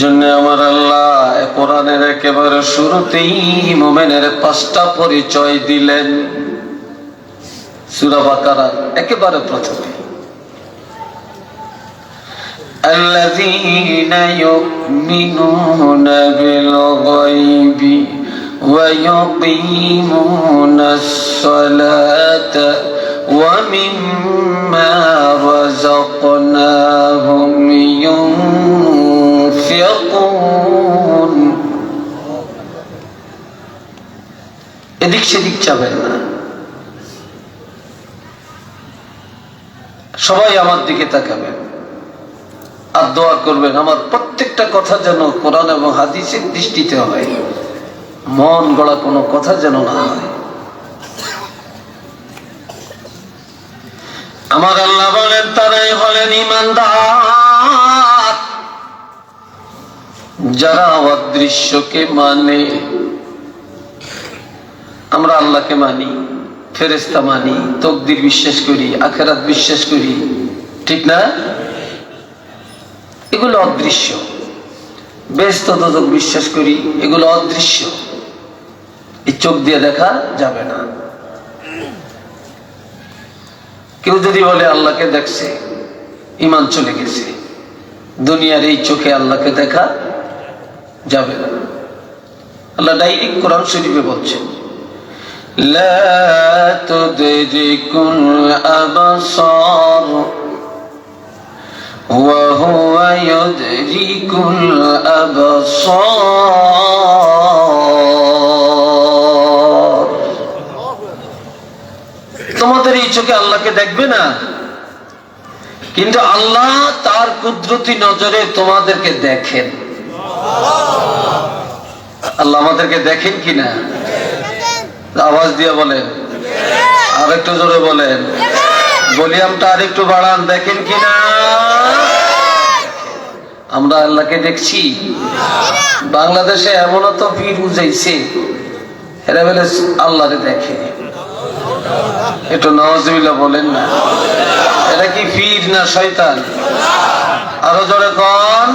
জন্য আমার আল্লাহ কোরআনের একেবারে শুরুতেই মুমিনের 5টা পরিচয় দিলেন। সূরা বাকারার একেবারে প্রথমে আল্লাযীনা ইউমিনুনা বিল গায়বি ওয়া ইউকিমুনাস সালাতা ওয়া মিম্মা রাযাকনাহুম ইউনফিকুন। এদিক সেদিক যাবেন না, সবাই আমার দিকে তাকাবেন আর দোয়া করবেন আমার প্রত্যেকটা কথা যেন কোরআন এবং হাদিসের দৃষ্টিতে হয়, মন গড়া কোনো কথা যেন না হয়। আমার আল্লাহ বলেন তারাই হলেন ঈমানদার যারা অদৃশ্যকে মানে। আমরা আল্লাহকে মানি, ফেরেশতা মানি, তাকদীর বিশ্বাস করি, আখিরাত বিশ্বাস করি, ঠিক না? এগুলো অদৃশ্য। বেহেশত দোজখ বিশ্বাস করি, এগুলো অদৃশ্য, এই চোখ দিয়ে দেখা যাবে না। কেউ যদি বলে আল্লাহকে দেখছে, ঈমান চলে গেছে। দুনিয়ার এই চোখে আল্লাহকে দেখা যাবে না। আল্লাহ ডাইরেক্ট কোরআন শরীফে বলছেন লা তুদরিকুল আবসার ওয়া হুয়া ইউদরিকুল আবসার। তোমাদের এই চোখে আল্লাহকে দেখবে না, কিন্তু আল্লাহ তার কুদরতি নজরে তোমাদেরকে দেখেন। আল্লাহ আমাদেরকে দেখেন কিনা? আওয়াজ দিয়ে বলেন, আর একটু জোরে বলেন, ভলিউমটা আর একটু বাড়ান, দেখেন কিনা? আমরা আল্লাহকে দেখছি? বাংলাদেশে এমনও তো পীর বুঝাইছে এরা বলে আল্লাহরে দেখে। একটু নাউজুবিল্লাহ বলেন না। এরা কি পীর না শয়তান? আরো জোরে কোন।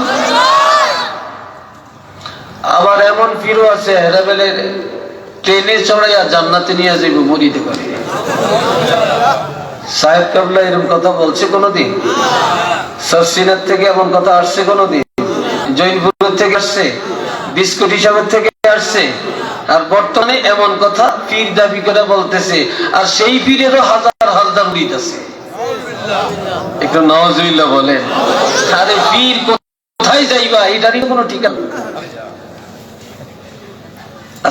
আবার এমন পীরও আছে এরা বলে ট্রেনে চড়াইয়া জান্নাতে নিয়ে যাইব মরিতে পারে। সাহেব কাবলা এরকম কথা বলছে কোনদিন? সরসিনার থেকে এমন কথা আসছে কোনদিন? জৈনপুর থেকে আসছে, বিস্কুট হিসাবের থেকে আসছে। আর বর্তমানে এমন কথা পীর দাবি করে বলতেছে, আর সেই পীরেরও হাজার হাজার মুরিদ আছে। একটু নাউজুবিল্লাহ বলেন। আরে পীর কোথায় যাইবা এটারই কোনো ঠিকানা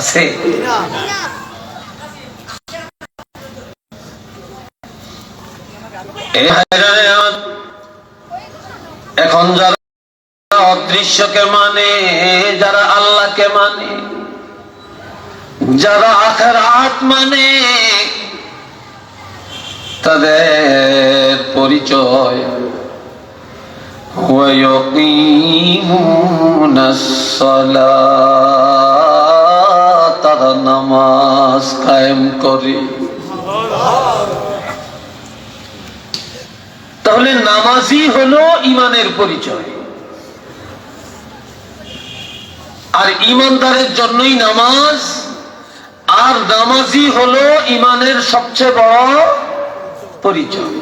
আছে? এখন যারা অদৃশ্যকে মানে, যারা আল্লাহকে মানে, যারা আখিরাত মানে, তাদের পরিচয় ওয়া ইয়াকিমুনাস সালাত, তারা নামাজ কায়েম করে। তাহলে নামাজি হলো ঈমানের পরিচয়, আর ঈমানদারের জন্যই নামাজ। আর নামাজি হলো ঈমানের সবচেয়ে বড় পরিচয়।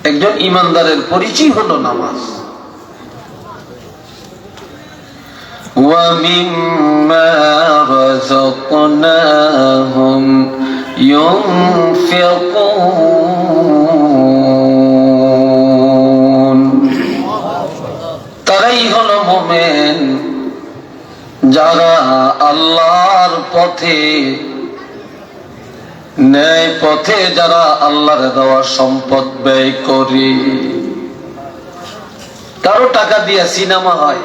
একজন ঈমানদারের পরিচয় হলো নামাজ। ওয়া মিম্মা রাযাকনাহুম ইউনফিকুন। তারাই হলো মুমিন যারা আল্লাহর পথে, ন্যায় পথে যারা আল্লাহর দেওয়া সম্পদ ব্যয় করে। কারো টাকা দিয়া সিনেমা হয়,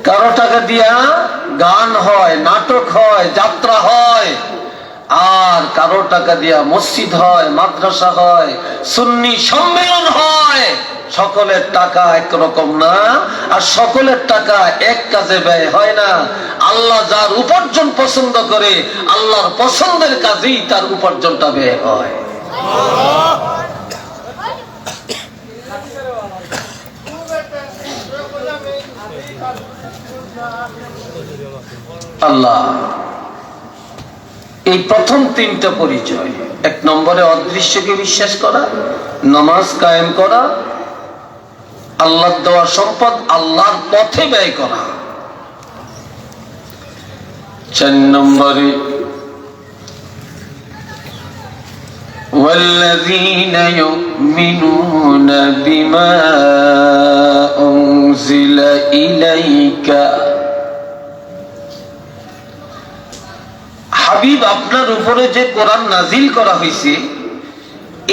কারো টাকা দিয়া গান হয়, নাটক হয়, যাত্রা হয়, আর কারো টাকা দিয়া মসজিদ হয়, মাদ্রাসা হয়, সুন্নি সম্মেলন হয়। সকলের টাকা একরকম না, আর সকলের টাকা এক কাজে ব্যয় হয় না। আল্লাহ যার উপার্জন পছন্দ করে, আল্লাহর পছন্দের কাজেই তার উপার্জনটা ব্যয় হয়। আল্লাহ। এই প্রথম তিনটা পরিচয়। এক নম্বরে অদৃশ্যকে বিশ্বাস করা, নামাজ কায়েম করা, আল্লাহর দেওয়া সম্পদ আল্লাহর পথে ব্যয় করা। 4 নম্বরে والذين يؤمنون بما أنزل إليك হাবিব আপনার উপরে যে কোরআন নাজিল করা হয়েছে,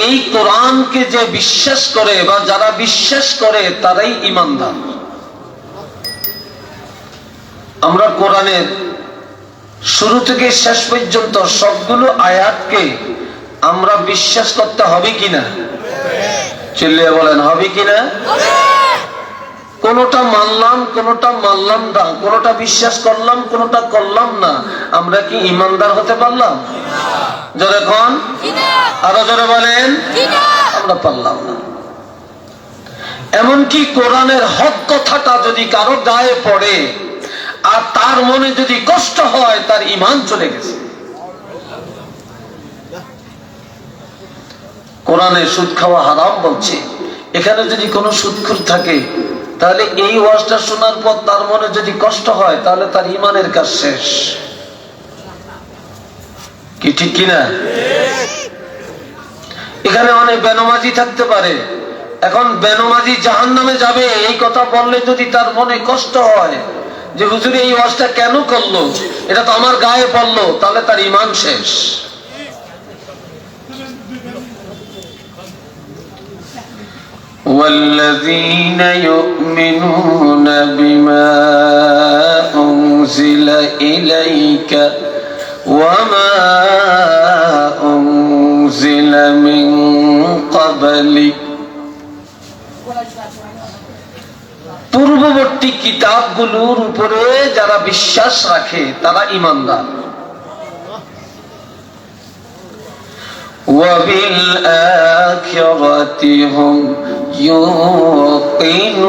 এই কোরআনকে যে বিশ্বাস করে বা যারা বিশ্বাস করে তারাই ঈমানদার। আমরা কোরআনের শুরু থেকে শেষ পর্যন্ত সবগুলো আয়াতকে আমরা বিশ্বাস করতে হবে কিনা? চিল্লিয়ে বলেন, হবে কিনা? কোনটা মানলাম, কোনটা মানলাম না, কোনটা বিশ্বাস করলাম, কোনটা করলাম না, আমরা কি ঈমানদার হতে পারলাম? জোরে কোন, আরো জোরে বলেন, আমরা পারলাম না। এমনকি কোরআনের হক কথাটা যদি কারো গায়ে পড়ে আর তার মনে যদি কষ্ট হয়, তার ঈমান চলে গেছে। কোরআনে সুদ খাওয়া হারাম বলছে, এখানে যদি কোনো সুদখোর থাকে তাহলে এই ওয়াজটা শোনার পর তার মনে যদি কষ্ট হয় তাহলে তার ঈমানের কাজ শেষ। কি ঠিক কিনা? এখানে অনেক বেনমাজি থাকতে পারে। এখন বেনমাজি জাহান্নামে যাবে এই কথা বললে যদি তার মনে কষ্ট হয় যে হুজুর এই ওয়াজটা কেন করলো, এটা তো আমার গায়ে পড়লো, তাহলে তার ঈমান শেষ। والذين يؤمنون بما أنزل إليك وما أنزل من قبلك পূর্ববর্তী কিতাবগুলোর উপরে যারা বিশ্বাস রাখে তারা ঈমানদার। وبالآخرة هم يوقنون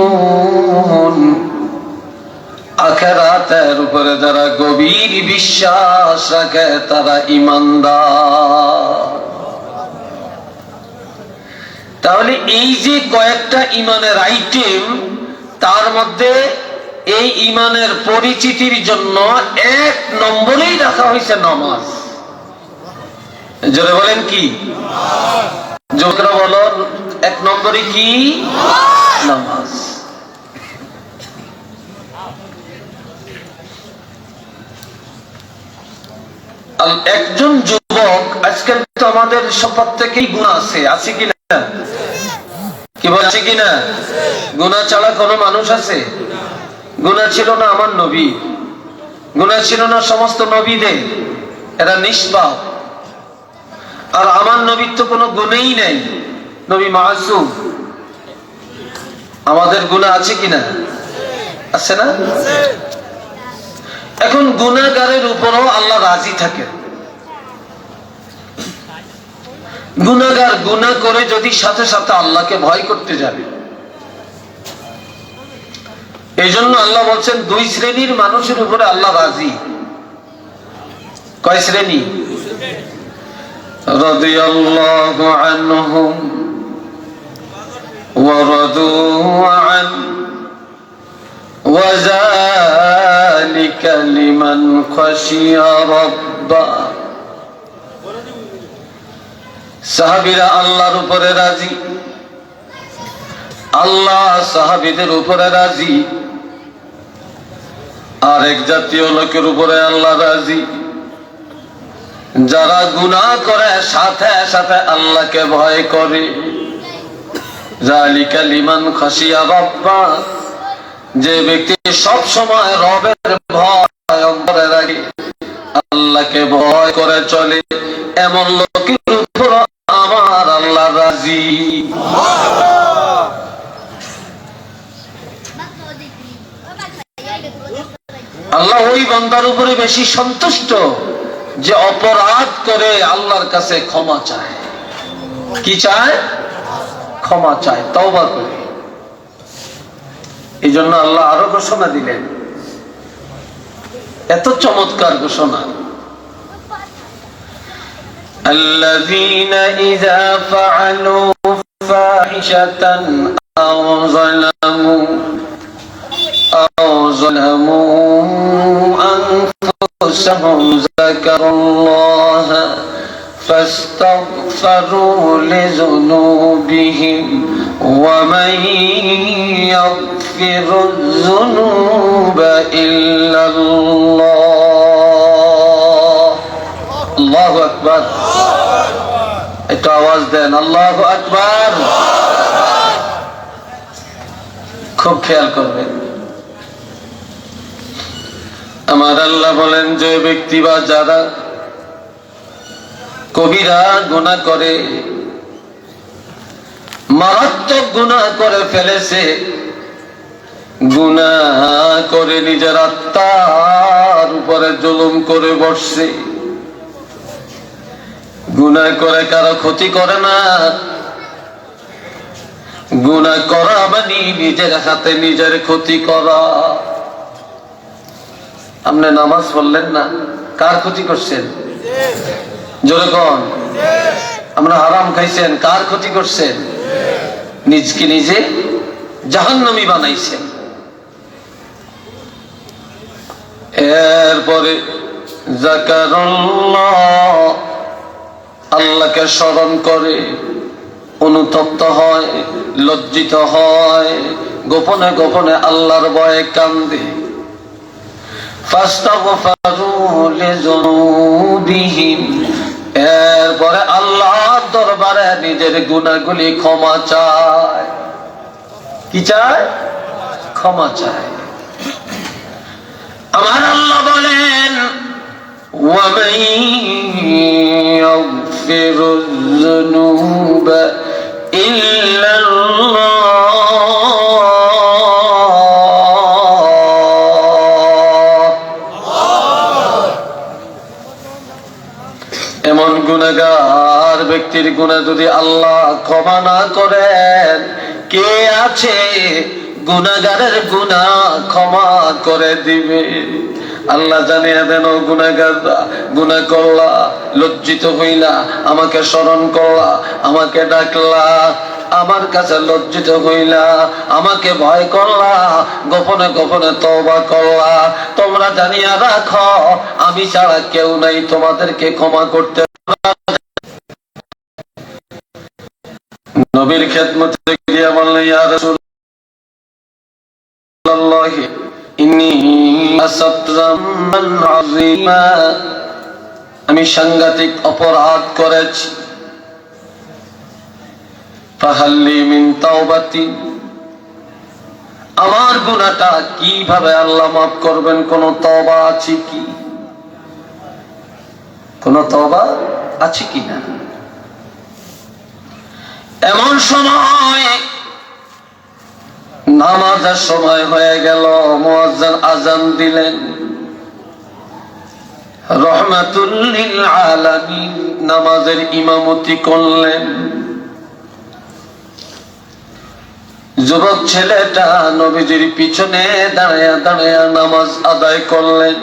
আখিরাতের উপরে যারা গভীর বিশ্বাস রাখে তারা ঈমানদার। তাহলে এই যে কয়েকটা ঈমানের আইটেম, তার মধ্যে এই ঈমানের পরিচিতির জন্য 1 নম্বরেই রাখা হয়েছে নামাজ। জোরে বলেন কি? যুবকরা বলো, 1 নম্বরে কি? নামাজ। একজন যুবক, আজকাল তো আমাদের সবার থেকেই গুনাহ আছে কিনা? কি বলছে কিনা? গুনাহ ছাড়া কোনো মানুষ আছে? গুনাহ ছিল না আমার নবী, গুনাহ ছিল না সমস্ত নবীদের, এরা নিষ্পাপ। আর আমার নবীর তো কোনো গুণেই নাই, নবী মাসুম। আমাদের গুনাহ আছে কিনা? আছে না? এখন গুনাহগারের উপরও আল্লাহ রাজি থাকেন। গুনাহগার গুনাহ করে যদি সাথে সাথে আল্লাহকে ভয় করতে যাবে, এই জন্য আল্লাহ বলছেন 2 শ্রেণীর মানুষের উপরে আল্লাহ রাজি। কয় শ্রেণী? রাদিয়াল্লাহু আনহুম ওয়া রাদু আন ওয়া যালিকা লিমান খাশিয়া রাব্বা। সাহাবীরা আল্লাহর উপরে রাজি, আল্লাহ সাহাবীদের উপরে রাজি। আরেক জাতীয় লোকের উপরে আল্লাহ রাজি, যারা গুনাহ করে সাথে সাথে আল্লাহকে ভয় করে। যালিকা লিমান খাশিয়া রাব্বা, যে ব্যক্তি সব সময় রবের ভয় অন্তরে রাখে, আল্লাহকে ভয় করে চলে, এমন লোকের উপর আমার আল্লাহ রাজি। আল্লাহ ওই বান্দার উপরে বেশি সন্তুষ্ট যে অপরাধ করে আল্লাহর কাছে ক্ষমা চায়। কি চায়? ক্ষমা চায়, তওবা করে। এই জন্য আল্লাহ আরো ঘোষণা দিলেন, এত চমৎকার ঘোষণা, الذين إذا فعلوا فاحشة أو ظلموا أنفسهم ذكروا الله فاستغفروا لذنوبهم ومن يغفر الذنوب إلا الله الله أكبر একটু আওয়াজ দেন আল্লাহু আকবার। খুব খেয়াল করবেন, আমার আল্লাহ বলেন যে ব্যক্তি বা যারা কবিরা গুনাহ করে, মারাত্মক গুনাহ করে ফেলেছে, গুনাহ করে নিজের আত্মার উপরে জুলুম করে বসছে, গুনাহ করে কারো ক্ষতি করে না, গুনাহ করা মানে নিজের হাতে নিজের ক্ষতি করা। আপনি নামাজ পড়লেন না, কার ক্ষতি করছেন? জোরে কোন? আমরা হারাম খাইছেন, কার ক্ষতি করছেন? নিজকে নিজে জাহান্নামী বানাইছেন। এরপরে যাকারুল্লাহ, আল্লাহকে স্মরণ করে অনুতপ্ত হয়, লজ্জিত হয়, গোপনে গোপনে আল্লাহর ভয়ে কান্দে। ফাস্তাগফারু লিযুনুবিহিম, এরপরে আল্লাহর দরবারে নিজের গুনাহগুলি ক্ষমা চায়। কি চায়? ক্ষমা চায়। আমার আল্লাহ বলেন وَمَن يَغْفِرُ الذُّنُوبَ إِلَّا اللَّهُ। এমন গুনাহগার ব্যক্তির গুনাহ যদি আল্লাহ ক্ষমা না করেন, কে আছে গুনাহগারের গুনাহ ক্ষমা করে দিবে? আল্লাহ জানিয়ে দেন, ও গুনাহগাররা, গুনাহ করলা, লজ্জিত হইলা, আমাকে স্মরণ করলা, আমাকে ডাকলা, আমার কাছে লজ্জিত হইলা, আমাকে ভয় করলা, গোপনে গোপনে তওবা করলা, তোমরা জানিয়া রাখো আমি ছাড়া কেউ নাই তোমাদেরকে ক্ষমা করতে। নবীর খেদমতে গিয়ে বললেন, ইয়া রাসূলুল্লাহ ইন্নী আসাবতু যামমান আযীমা, আমি সাংঘাতিক অপরাধ করেছি। ফাহাল্লি মিন তাওবাতিন, আমার গুনাহটা কিভাবে আল্লাহ মাফ করবেন? কোন তওবা আছে কি? কোন তওবা আছে কি না? এমন সময় নামাজের সময় হয়ে গেল, মুয়াজ্জিন আযান দিলেন, রাহমাতুল লিল আলামিন নামাজের ইমামতি করলেন। যুবক ছেলেটা নবীজির পিছনে দাঁড়ায়া দাঁড়ায়া নামাজ আদায় করলেন।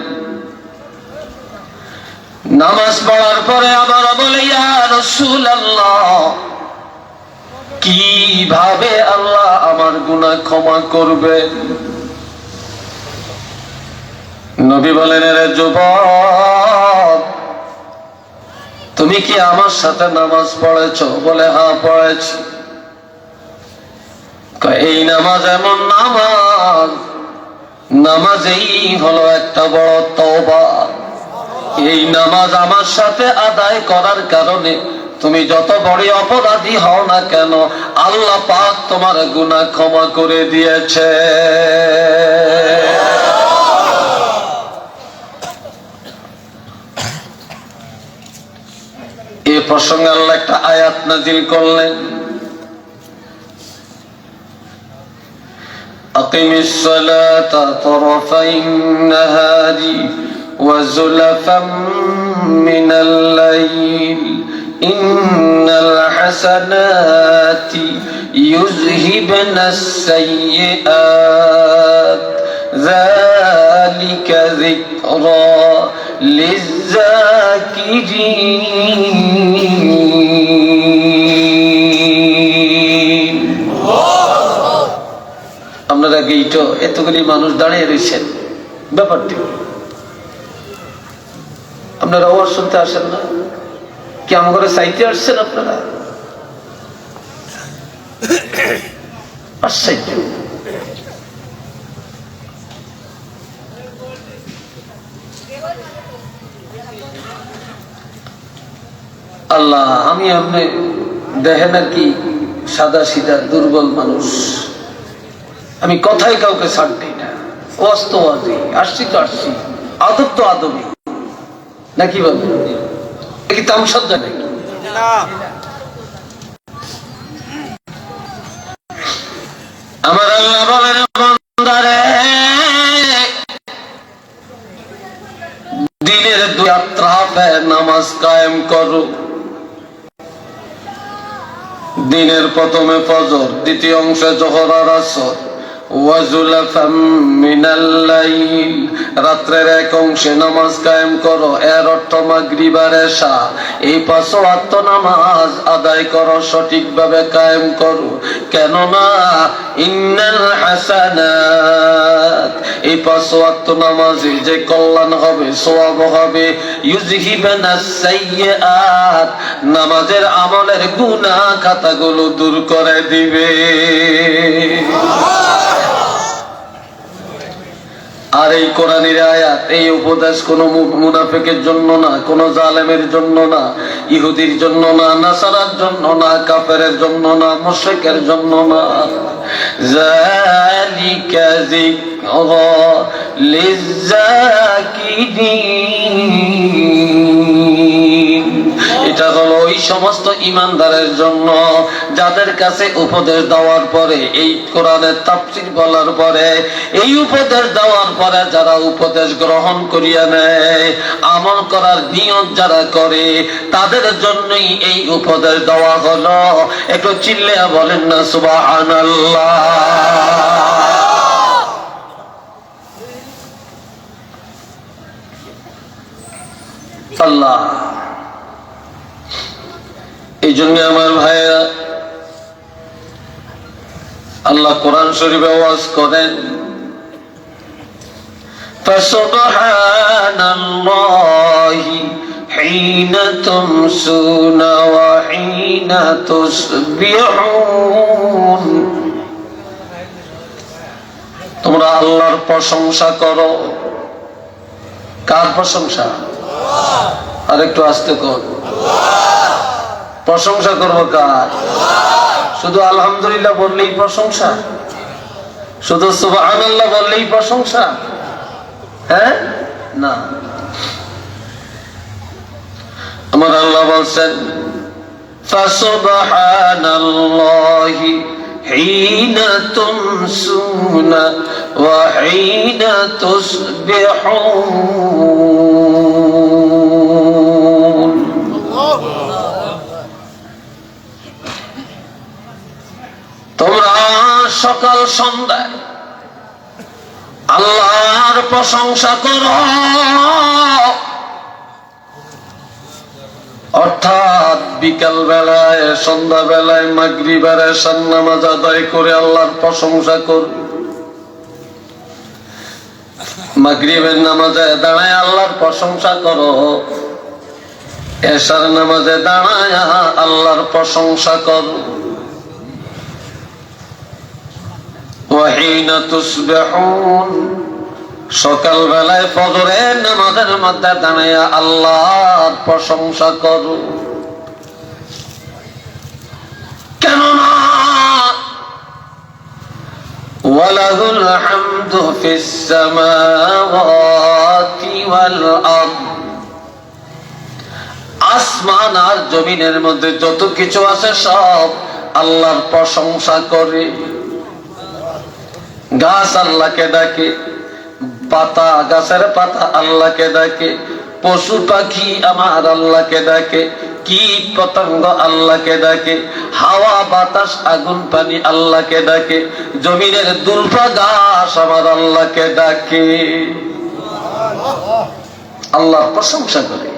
নামাজ পড়ার পরে আবার বলে, ইয়া রাসূলুল্লাহ, কিভাবে আল্লাহ আমার গুনাহ ক্ষমা করবেন? নবী বলেন, রে যুবক, তুমি কি আমার সাথে নামাজ পড়েছো? বলে, হ্যাঁ পড়েছি। এই নামাজ এমন নামাজ, নামাজেই হলো একটা বড় তওবা। এই নামাজ আমার সাথে আদায় করার কারণে তুমি যত বড় অপরাধী হও না কেন, আল্লাহ পাক তোমার গুনাহ ক্ষমা করে দিয়েছে। এই প্রসঙ্গে আল্লাহ একটা আয়াত নাযিল করলেন, আকিমিস সালাতা তারাফাইন নাহারি ওয়া যুলাফাম মিনাল লাইল ইন্নাল হাসানাতি ইউযহিবনাস সাইয়্যাত যালিকা যিকরা লিযযাকিরিন। আপনারা গেইটো এতগুলি মানুষ দাঁড়িয়ে রয়েছেন, ব্যাপারটি আপনারা আওয়াজ শুনতে আসেন না কি? আমার চাইতে আসছেন আপনারা? আশ্চর্য। আল্লাহ, আমি আপনি দেখেন আর কি সাদা সিধা দুর্বল মানুষ, আমি কথাই কাউকে ছাড় দিই না। ওয়াস্তবাদী আসছি তো আসছি, আদব তো আদবই নাকি বলে, কি তামসাজ্জা নাকি? আমার আল্লাহ বলেন, বান্দারে দিনের দুই আত্রাফে নামাজ কায়েম করো। দিনের প্রথমে ফজর, দ্বিতীয় অংশে যোহর আর আসর, ওয়াজুলাফাম মিনাল লাইল, রাত্রের এক অংশে নামাজ কায়েম করো। এর অর্থ মাগরিব আর এশা, এই 5 ওয়াক্ত নামাজ আদায় করো, সঠিকভাবে কায়েম করো। কেননা ইন্নাল হাসানাত, এই 5 ওয়াক্ত নামাজে যে কল্যাণ হবে, সওয়াব হবে, ইউযহিবানাস সাইয়্যাত, নামাজের আমলের গুনাহ খাতাগুলো দূর করে দিবে। আর এই কোরআনের আয়াত, এই উপদেশ কোন মুনাফিকের জন্য না, কোন জালেমের জন্য না, ইহুদির জন্য না, নাসারার জন্য না, কাফেরের জন্য না, মুশরিকের জন্য না। যালিকা যিকরা লিযযাকিরিন, এটা হলো ওই সমস্ত ইমানদারের জন্য যাদের কাছে উপদেশ দেওয়ার পরে, এই কোরআনের তাফসীর বলার পরে, এই উপদেশ দেওয়ার পরে যারা উপদেশ গ্রহণ করিয়া নেয়, আমল করার নিয়ত যারা করে, তাদের জন্যই এই উপদেশ দেওয়া হলো। একটু চিল্লিয়া বলেন না সুবহানাল্লাহ। আল্লাহ, এই জন্য আমার ভাইয়া, আল্লাহ কোরআন শরীফে ওয়াজ করেন, ফাসুবহানাল্লাহি হিনা তুমসুনা ওয়া হিনা তুসবিহুন, তোমরা আল্লাহর প্রশংসা করো। কার প্রশংসা? আর একটু আস্তে কর। প্রশংসা করবো কার? শুধু আলহামদুলিল্লাহ বললেই প্রশংসা? শুধু সুবহানাল্লাহ বললেই প্রশংসা? হ্যাঁ, না। আমার আল্লাহ বলছেন, ফাসুবহানাল্লাহি হিনা তুমসুনা ওয়া হিনা তুসবিহুন। তোমরা সকাল সন্ধ্যায় আল্লাহর প্রশংসা করো, অর্থাৎ বিকাল বেলায়, সন্ধ্যা বেলায়, মাগরিব আর এশার নামাজ আদায় করে আল্লাহর প্রশংসা করো। মাগরিবের নামাজে দাঁড়ায় আল্লাহর প্রশংসা করো, এশার নামাজে দাঁড়ায় আল্লাহর প্রশংসা করো। ওয়াহিনা তুসবিহুন, সকাল বেলায় ফজরের নামাজের মধ্যে দাঁড়াইয়া আল্লাহর প্রশংসা করো। কেননা ওয়ালাহুল হামদু ফিস সামাওয়াতি ওয়াল আরদ, আসমান আর জমিনের মধ্যে যত কিছু আছে সব আল্লাহর প্রশংসা করে। গাছ আল্লাহকে ডাকে, পাতা, গাছের পাতা আল্লাহকে ডাকে, পশু পাখি আমার আল্লাহকে ডাকে, কীট পতঙ্গ আল্লাহকে ডাকে, হাওয়া বাতাস আগুন পানি আল্লাহকে ডাকে, জমিনের দুলফা ঘাস আমার আল্লাহকে ডাকে, আল্লাহর প্রশংসা করে।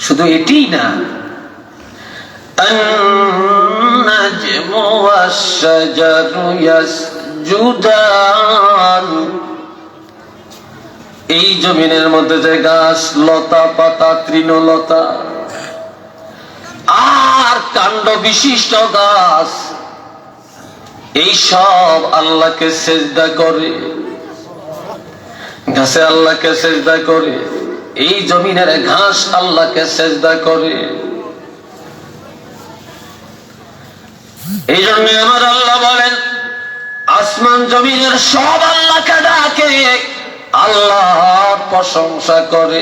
শুধু এটি না, النجم والشجر يسجدان, এই জমিনের মধ্যে যে গাছ লতা পাতা তৃণলতা আর কাণ্ড বিশিষ্ট গাছ, এই সব আল্লাহকে সেজদা করে। গাছে আল্লাহকে সেজদা করে, এই জমিনের ঘাস আল্লাহকে সেজদা করে। এই জন্য আমার আল্লাহ বলেন, আসমান জমিনের সব আল্লাহকে ডাকে, আল্লাহর প্রশংসা করে।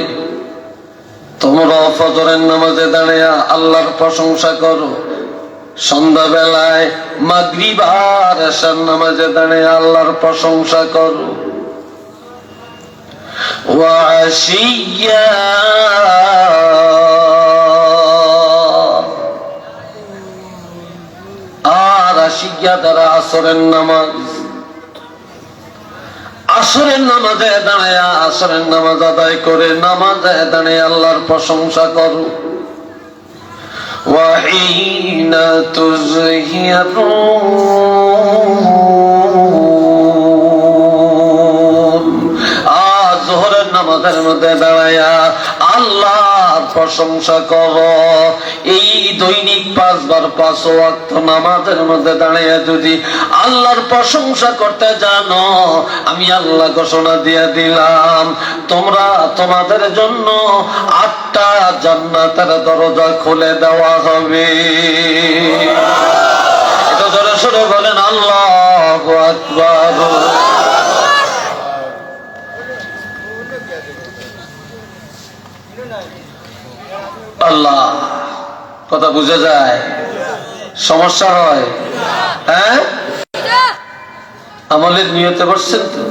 তোমরা ফজরের নামাজে দাঁড়িয়ে আল্লাহর প্রশংসা করো, সন্ধ্যাবেলায় মাগরিব আর এশার নামাজে দাঁড়িয়ে আল্লাহর প্রশংসা করো। ওয়াশিয়া, আর আশিয়া দ্বারা আসরের নামাজ, আসরের নামাজে দাঁড়ায় আসরের নামাজ আদায় করে নামাজে দাঁড়িয়ে আল্লাহর প্রশংসা করো। ওয়াহিনা তুযহিরুন, আর যোহরের নামাজের মধ্যে দাঁড়ায়া আল্লাহর প্রশংসা করো। এই দৈনিক 5 বার 5 ওয়াক্ত নামাজের মধ্যে দাঁড়িয়ে যদি আল্লাহর প্রশংসা করতে জানো, আমি আল্লাহ ঘোষণা দিয়ে দিলাম, তোমরা তোমাদের জন্য 8টা জান্নাতের দরজা খুলে দেওয়া হবে। এটা জোরে সোরে বলেন আল্লাহু আকবার। আল্লাহ, কথা বুঝে যায়? সমস্যা হয়? হ্যাঁ, আমলের নিয়তে বসছেন তো?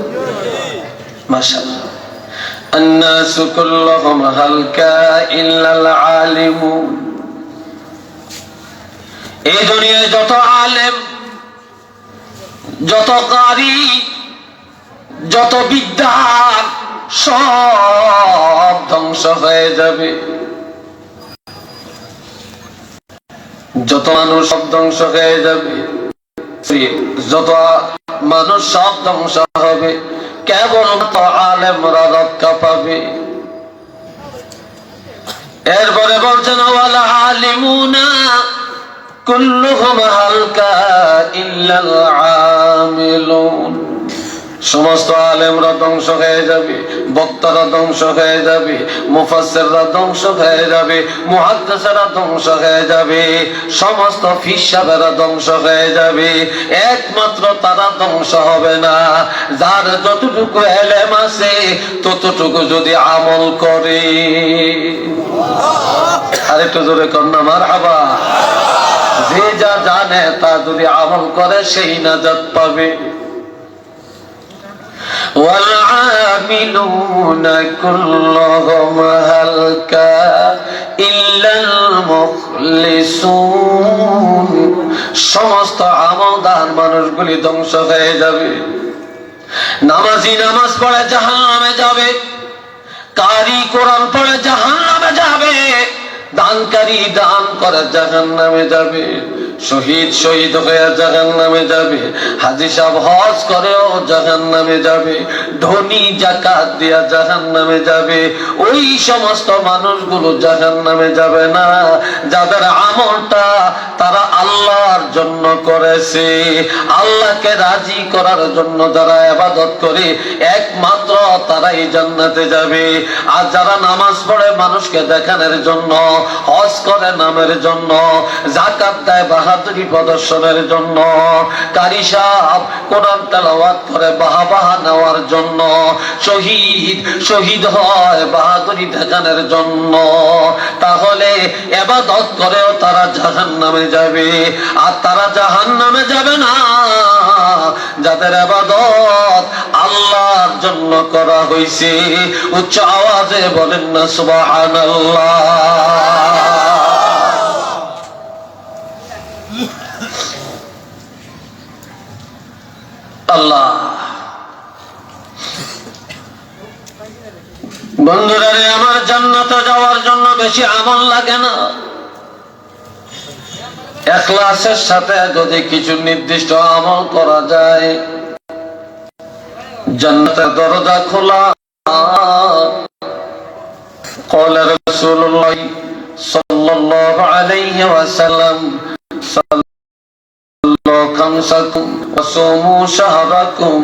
মাশাআল্লাহ। আন্নাসু কুল্লুহুম হালকা ইল্লাল আলিমুন, এই দুনিয়ায় যত আলেম, যত কারি, যত বিদ্যান, সব ধ্বংস হয়ে যাবে। যত মানুষ সব ধ্বংস হয়ে যাবে, যত মানুষ সব ধ্বংস হবে, কেবলমাত্র আলেমরা রক্ষা পাবে। এরপরে বলছেন ওয়াল আলিমুনা কুল্লুহুম হালকা ইল্লাল আমিলুন, সমস্ত আলেমরা ধ্বংস হয়ে যাবে, বক্তারা ধ্বংস হয়ে যাবে, মুফাসসিররা ধ্বংস হয়ে যাবে, মুহাদ্দিসরা ধ্বংস হয়ে যাবে, সমস্ত ফিসাবেরা ধ্বংস হয়ে যাবে। একমাত্র তারা ধ্বংস হবে না যার যতটুকু ইলম আছে ততটুকু যদি আমল করে। আরেকটু জোরে কন্যা মারহাবা। যে যা জানে তা যদি আমল করে সেই নাজাত পাবে। والعاملون كلهم هلكا إلا المخلصون, সমস্ত আমলদার মানুষগুলি ধ্বংস হয়ে যাবে। নামাজি নামাজ পড়ে জাহান্নামে যাবে, কারি কোরআন পড়ে জাহান্নামে যাবে, দানকারী দান করে জাহান্নামে যাবে, শহীদ শহীদ হয়ে জাহান্নামে যাবে, হাজী সাহেব হজ করেও জাহান্নামে যাবে, ধনী যাকাত দিয়া জাহান্নামে যাবে। ওই সমস্ত মানুষগুলো জাহান্নামে যাবে না যাদের আমলটা তারা আল্লাহর জন্য করেছে, আল্লাহকে রাজি করার জন্য যারা ইবাদত করে একমাত্র তারাই জান্নাতে যাবে। আর যারা নামাজ পড়ে মানুষকে দেখানোর জন্য, হজ করে নামের জন্য, যাকাত দেয় বাহাদুরি প্রদর্শনের জন্য, কারি সাহেব কোরআন তেলাওয়াত করে বাহবা নেওয়ার জন্য, শহীদ হয় বাহাদুরি দেখানোর জন্য, তাহলে ইবাদত করেও তারা জাহান্নামে যাবে। আর তারা জাহান্নামে যাবে না যাদের ইবাদত আল্লাহর জন্য করা হয়েছে। উচ্চ আওয়াজে বলেন না সুবহানাল্লাহ। আল্লাহ বন্ধুরা রে আমার, জান্নাতে যাওয়ার জন্য বেশি আমল লাগে না, ইখলাসের সাথে যদি কিছু নির্দিষ্ট আমল করা যায় জান্নাতের দরজা খোলা। قال رسول الله صلى الله عليه وسلم صلوا خمسكم وصوموا شهركم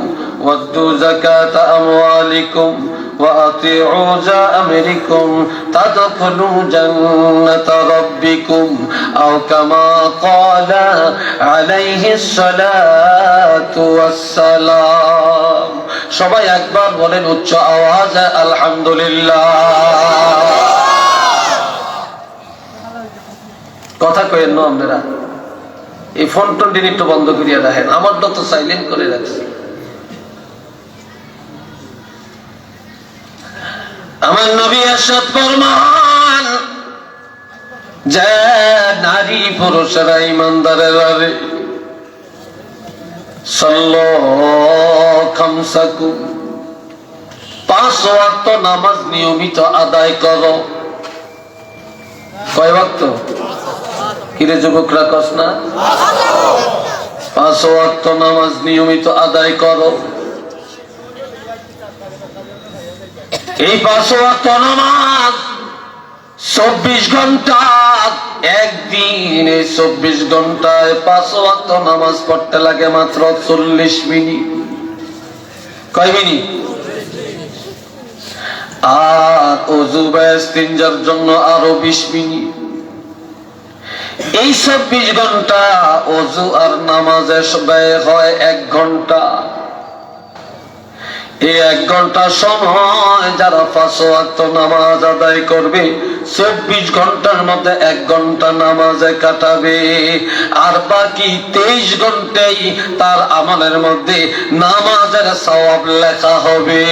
وادوا زكاة أموالكم وأطيعوا ذا أمركم تدخلوا جنة ربكم أو كما قال عليه الصلاة والسلام। সবাই একবার বলেন উচ্চ আওয়াজে আলহামদুলিল্লাহ। কথা কইেন না আপনারা, এই ফোন টোন দিন একটু বন্ধ করিয়া রাখেন, আমার তো সাইলেন্ট করে রাখছি। আমার নবী ইরশাদ ফরমান যে নারী পুরুষেরা ইমানদারেরা সাল্লু খামসাকুম, 5 ওয়াক্ত নামাজ নিয়মিত আদায় করো। কয় ওয়াক্ত? কিরে যুবকরা কস না? 5 ওয়াক্ত নামাজ নিয়মিত আদায় করো। এই 5 ওয়াক্ত নামাজ 24 ঘন্টা, একদিনে 24 ঘন্টায় 5 ওয়াক্ত নামাজ পড়তে লাগে মাত্র 40 মিনিট। কয় মিনিট? আর ওযু বা ইস্তিনজার জন্য আরো 20 মিনিট। এই 24 ঘন্টা ওযু আর নামাজে ব্যয় হয় 1 ঘন্টা। এই 1 ঘন্টা সময় যারা 5 ওয়াক্ত নামাজ আদায় করবে, 24 ঘন্টার মধ্যে 1 ঘন্টা নামাজে কাটাবে, আর বাকি 23 ঘন্টাই তার আমলের মধ্যে নামাজের সওয়াব লেখা হবে।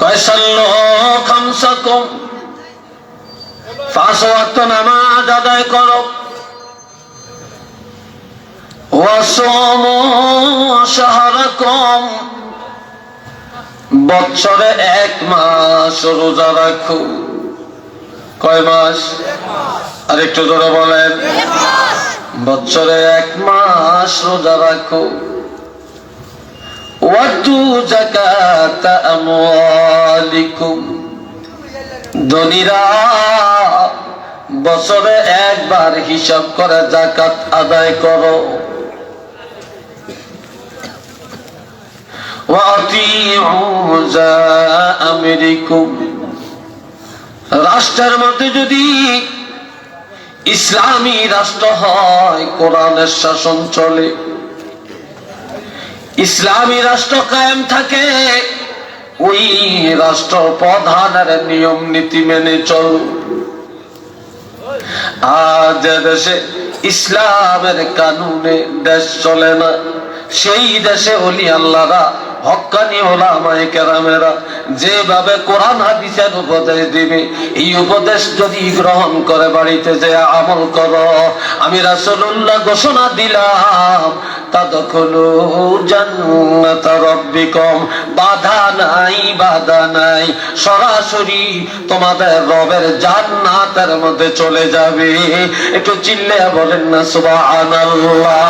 কয়সাল্লু খামসাকুম, 5 ওয়াক্ত নামাজ আদায় করো। ওয়াসুমু শাহরাকুম, বছরে 1 মাস রোজা রাখো। কয় মাস? আরেকটু জোরে বলেন। বছরে 1 মাস রোজা রাখো। ওয়াতু যাকাত আমওয়ালিকুম, ধনীরা বছরে 1 বার হিসাব করে যাকাত আদায় করো। ওয়াতিউ যা আমরিকুম, রাষ্ট্রের মধ্যে যদি ইসলামী রাষ্ট্র হয়, কোরআনের শাসন চলে, ইসলামী রাষ্ট্র কায়েম থাকে, ওই রাষ্ট্র প্রধানের নিয়ম নীতি মেনে চল। আর যে দেশে ইসলামের কানুনে দেশ চলে না, সেই দেশে ওলি আল্লাহরা, হক্কানি উলামায়ে কেরামেরা যেভাবে কোরআন হাদিসের উপদেশ দিবে, এই উপদেশ যদি গ্রহণ করে বাড়িতে যে আমল করো, আমি রাসূলুল্লাহ ঘোষণা দিলাম, তাদখুলু জান্নাত রাব্বিকুম, বাধা নাই, সরাসরি তোমাদের রবের জান্নাতের মধ্যে চলে যাবে। একটু চিল্লায়া বলেন না সুবহানাল্লাহ।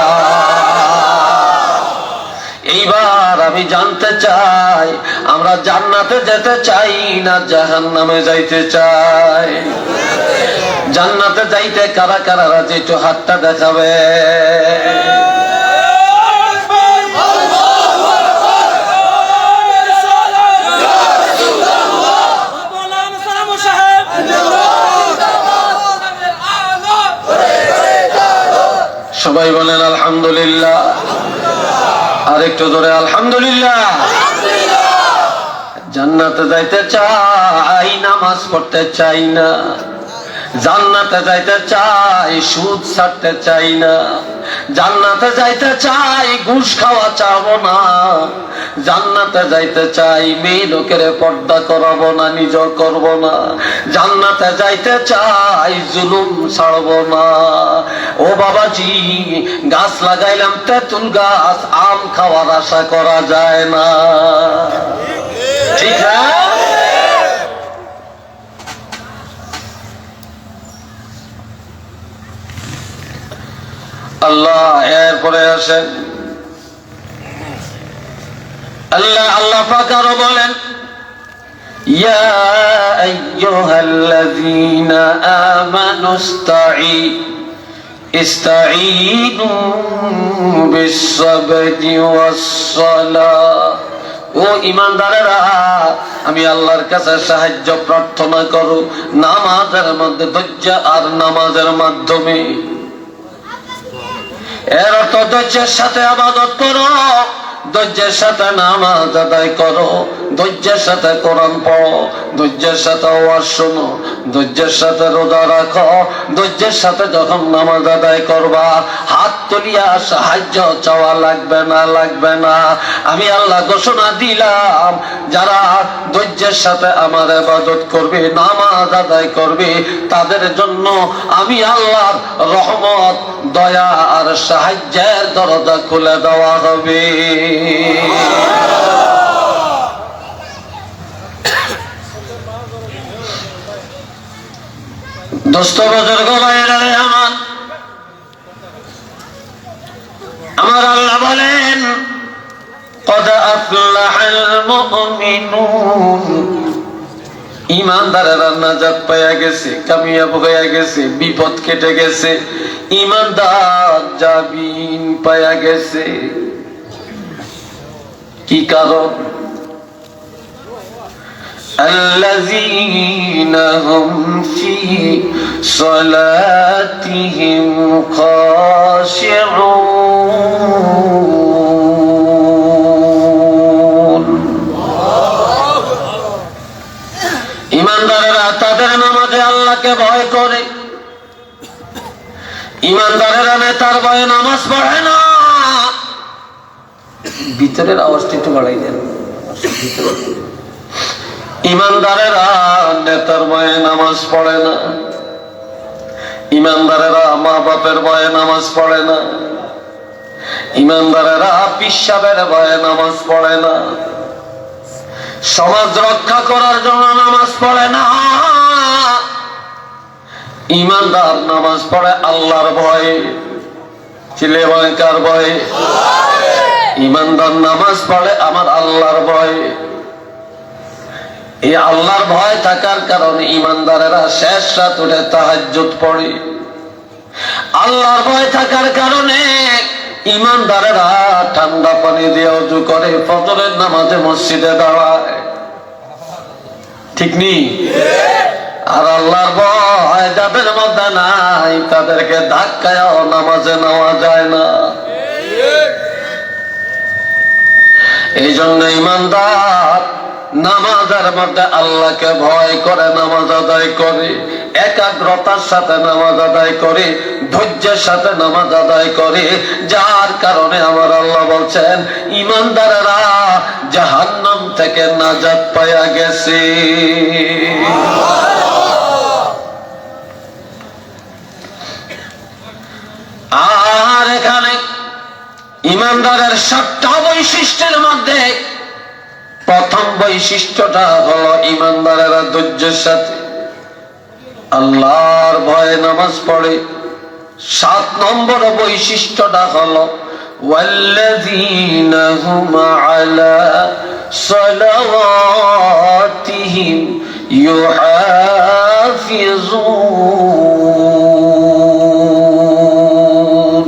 এইবার আমি জানতে চাই, আমরা জান্নাতে যেতে চাই না জাহান্নামে যাইতে চাই? জান্নাতে যাইতে কারা কারা রাজি? একটু হাতটা দেখাবে। সবাই বলেন আলহামদুলিল্লাহ। আর একটু জোরে আলহামদুলিল্লাহ। জান্নাতে যাইতে চাই, নামাজ পড়তে চাই না। জান্নাতে যাইতে চাই, সুদ ছাড়তে চাই না। জান্নাতে যাইতে চাই, ঘুষ খাওয়া চাবো না। জান্নাতে যাইতে চাই, মেয়ে লোকের পর্দা করাবো না, নিজ করব না। জান্নাতে যাইতে চাই, জুলুম ছাড়বো না। ও বাবাজি, গাছ লাগাইলাম তেঁতুল গাছ, আম খাওয়ার আশা করা যায় না, ঠিক না? আল্লাহ এরপরে আসেন, আল্লাহ পাক আরো বলেন, ইয়া আইয়ুহাল্লাযীনা আমানু ইসতাঈনু বিস-সাবরি ওয়াস-সালাহ। ও ঈমানদারেরা, আমি আল্লাহর কাছে সাহায্য প্রার্থনা করো নামাজের মধ্যে ধৈর্য আর নামাজের মাধ্যমে। এর অর্থ ধৈর্যের সাথে ইবাদত করো, ধৈর্যের সাথে নামাজ আদায় করো, ধৈর্যের সাথে কোরআন পড়ো, ধৈর্যের সাথে ওয়াজ শোনো, ধৈর্যের সাথে রোজা রাখো। ধৈর্যের সাথে যখন নামাজ আদায় করবা, হাত তুলিয়া সাহায্য চাওয়া লাগবে না, লাগবে না। আমি আল্লাহ ঘোষণা দিলাম, যারা ধৈর্যের সাথে আমার ইবাদত করবে, নামাজ আদায় করবে, তাদের জন্য আমি আল্লাহর রহমত, দয়া আর সাহায্যের দরজা খুলে দেওয়া হবে। দোস্ত বুজুর্গ ভাইরা আমার আল্লাহ বলেন, قد أفلح المؤمنون। ঈমানদারেরা নাজাত পাইয়া গেছে, কামিয়াব হয়ে গেছে, বিপদ কেটে গেছে, ঈমানদার জামিন পাইয়া গেছে। কি কারণ? الذين هم في صلاتهم خاشعون। ঈমানদারেরা তাদের নামাজে আল্লাহকে ভয় করে। ঈমানদারেরা নেতার ভয়ে নামাজ পড়ে না। ভিতরের আওয়াজটা একটু বাড়াই দেন। ঈমানদারেরা নেতার ভয়ে নামাজ পড়ে না। ঈমানদারেরা মা বাপের ভয়ে নামাজ পড়ে না। ঈমানদারেরা পিসাবের ভয়ে নামাজ পড়ে না। সমাজ রক্ষা করার জন্য নামাজ পড়ে না। ঈমানদার নামাজ পড়ে আল্লাহর ভয়ে। চিলে ভয় কার ভয়ে? ঈমানদার নামাজ পড়ে আমার আল্লাহর ভয়ে। এই আল্লাহর ভয় থাকার কারণে ঈমানদারেরা শেষ রাত উঠে তাহাজ্জুদ পড়ে। আল্লাহর ভয় থাকার কারণে ঈমানদারেরা ঠান্ডা পানি দিয়ে ওযু করে, ফজরের নামাজে মসজিদে দাঁড়ায়, ঠিক নেই? আর আল্লাহর ভয় যাদের মধ্যে নাই, তাদেরকে ধাক্কায়ও নামাজে নেওয়া যায় না। এই জন্য ঈমানদার নামাজের মধ্যে আল্লাহকে ভয় করে নামাজ আদায় করে, একাগ্রতার সাথে নামাজ আদায় করে, ধৈর্যের সাথে নামাজ আদায় করে। যার কারণে আমার আল্লাহ বলছেন, ঈমানদারেরা জাহান্নাম থেকে নাজাত পাইয়া গেছে। আর এখানে ঈমানদারের 7টা বৈশিষ্ট্যের মধ্যে প্রথম বৈশিষ্ট্যটা হলো ঈমানদারেরা ধৈর্যের সাথে আল্লাহর ভয়ে নামাজ পড়ে। 7 নম্বর বৈশিষ্ট্যটা হলো ওয়াল্লাযীনা হুম আলা সালাওয়াতিহিম ইউহাফিজুন।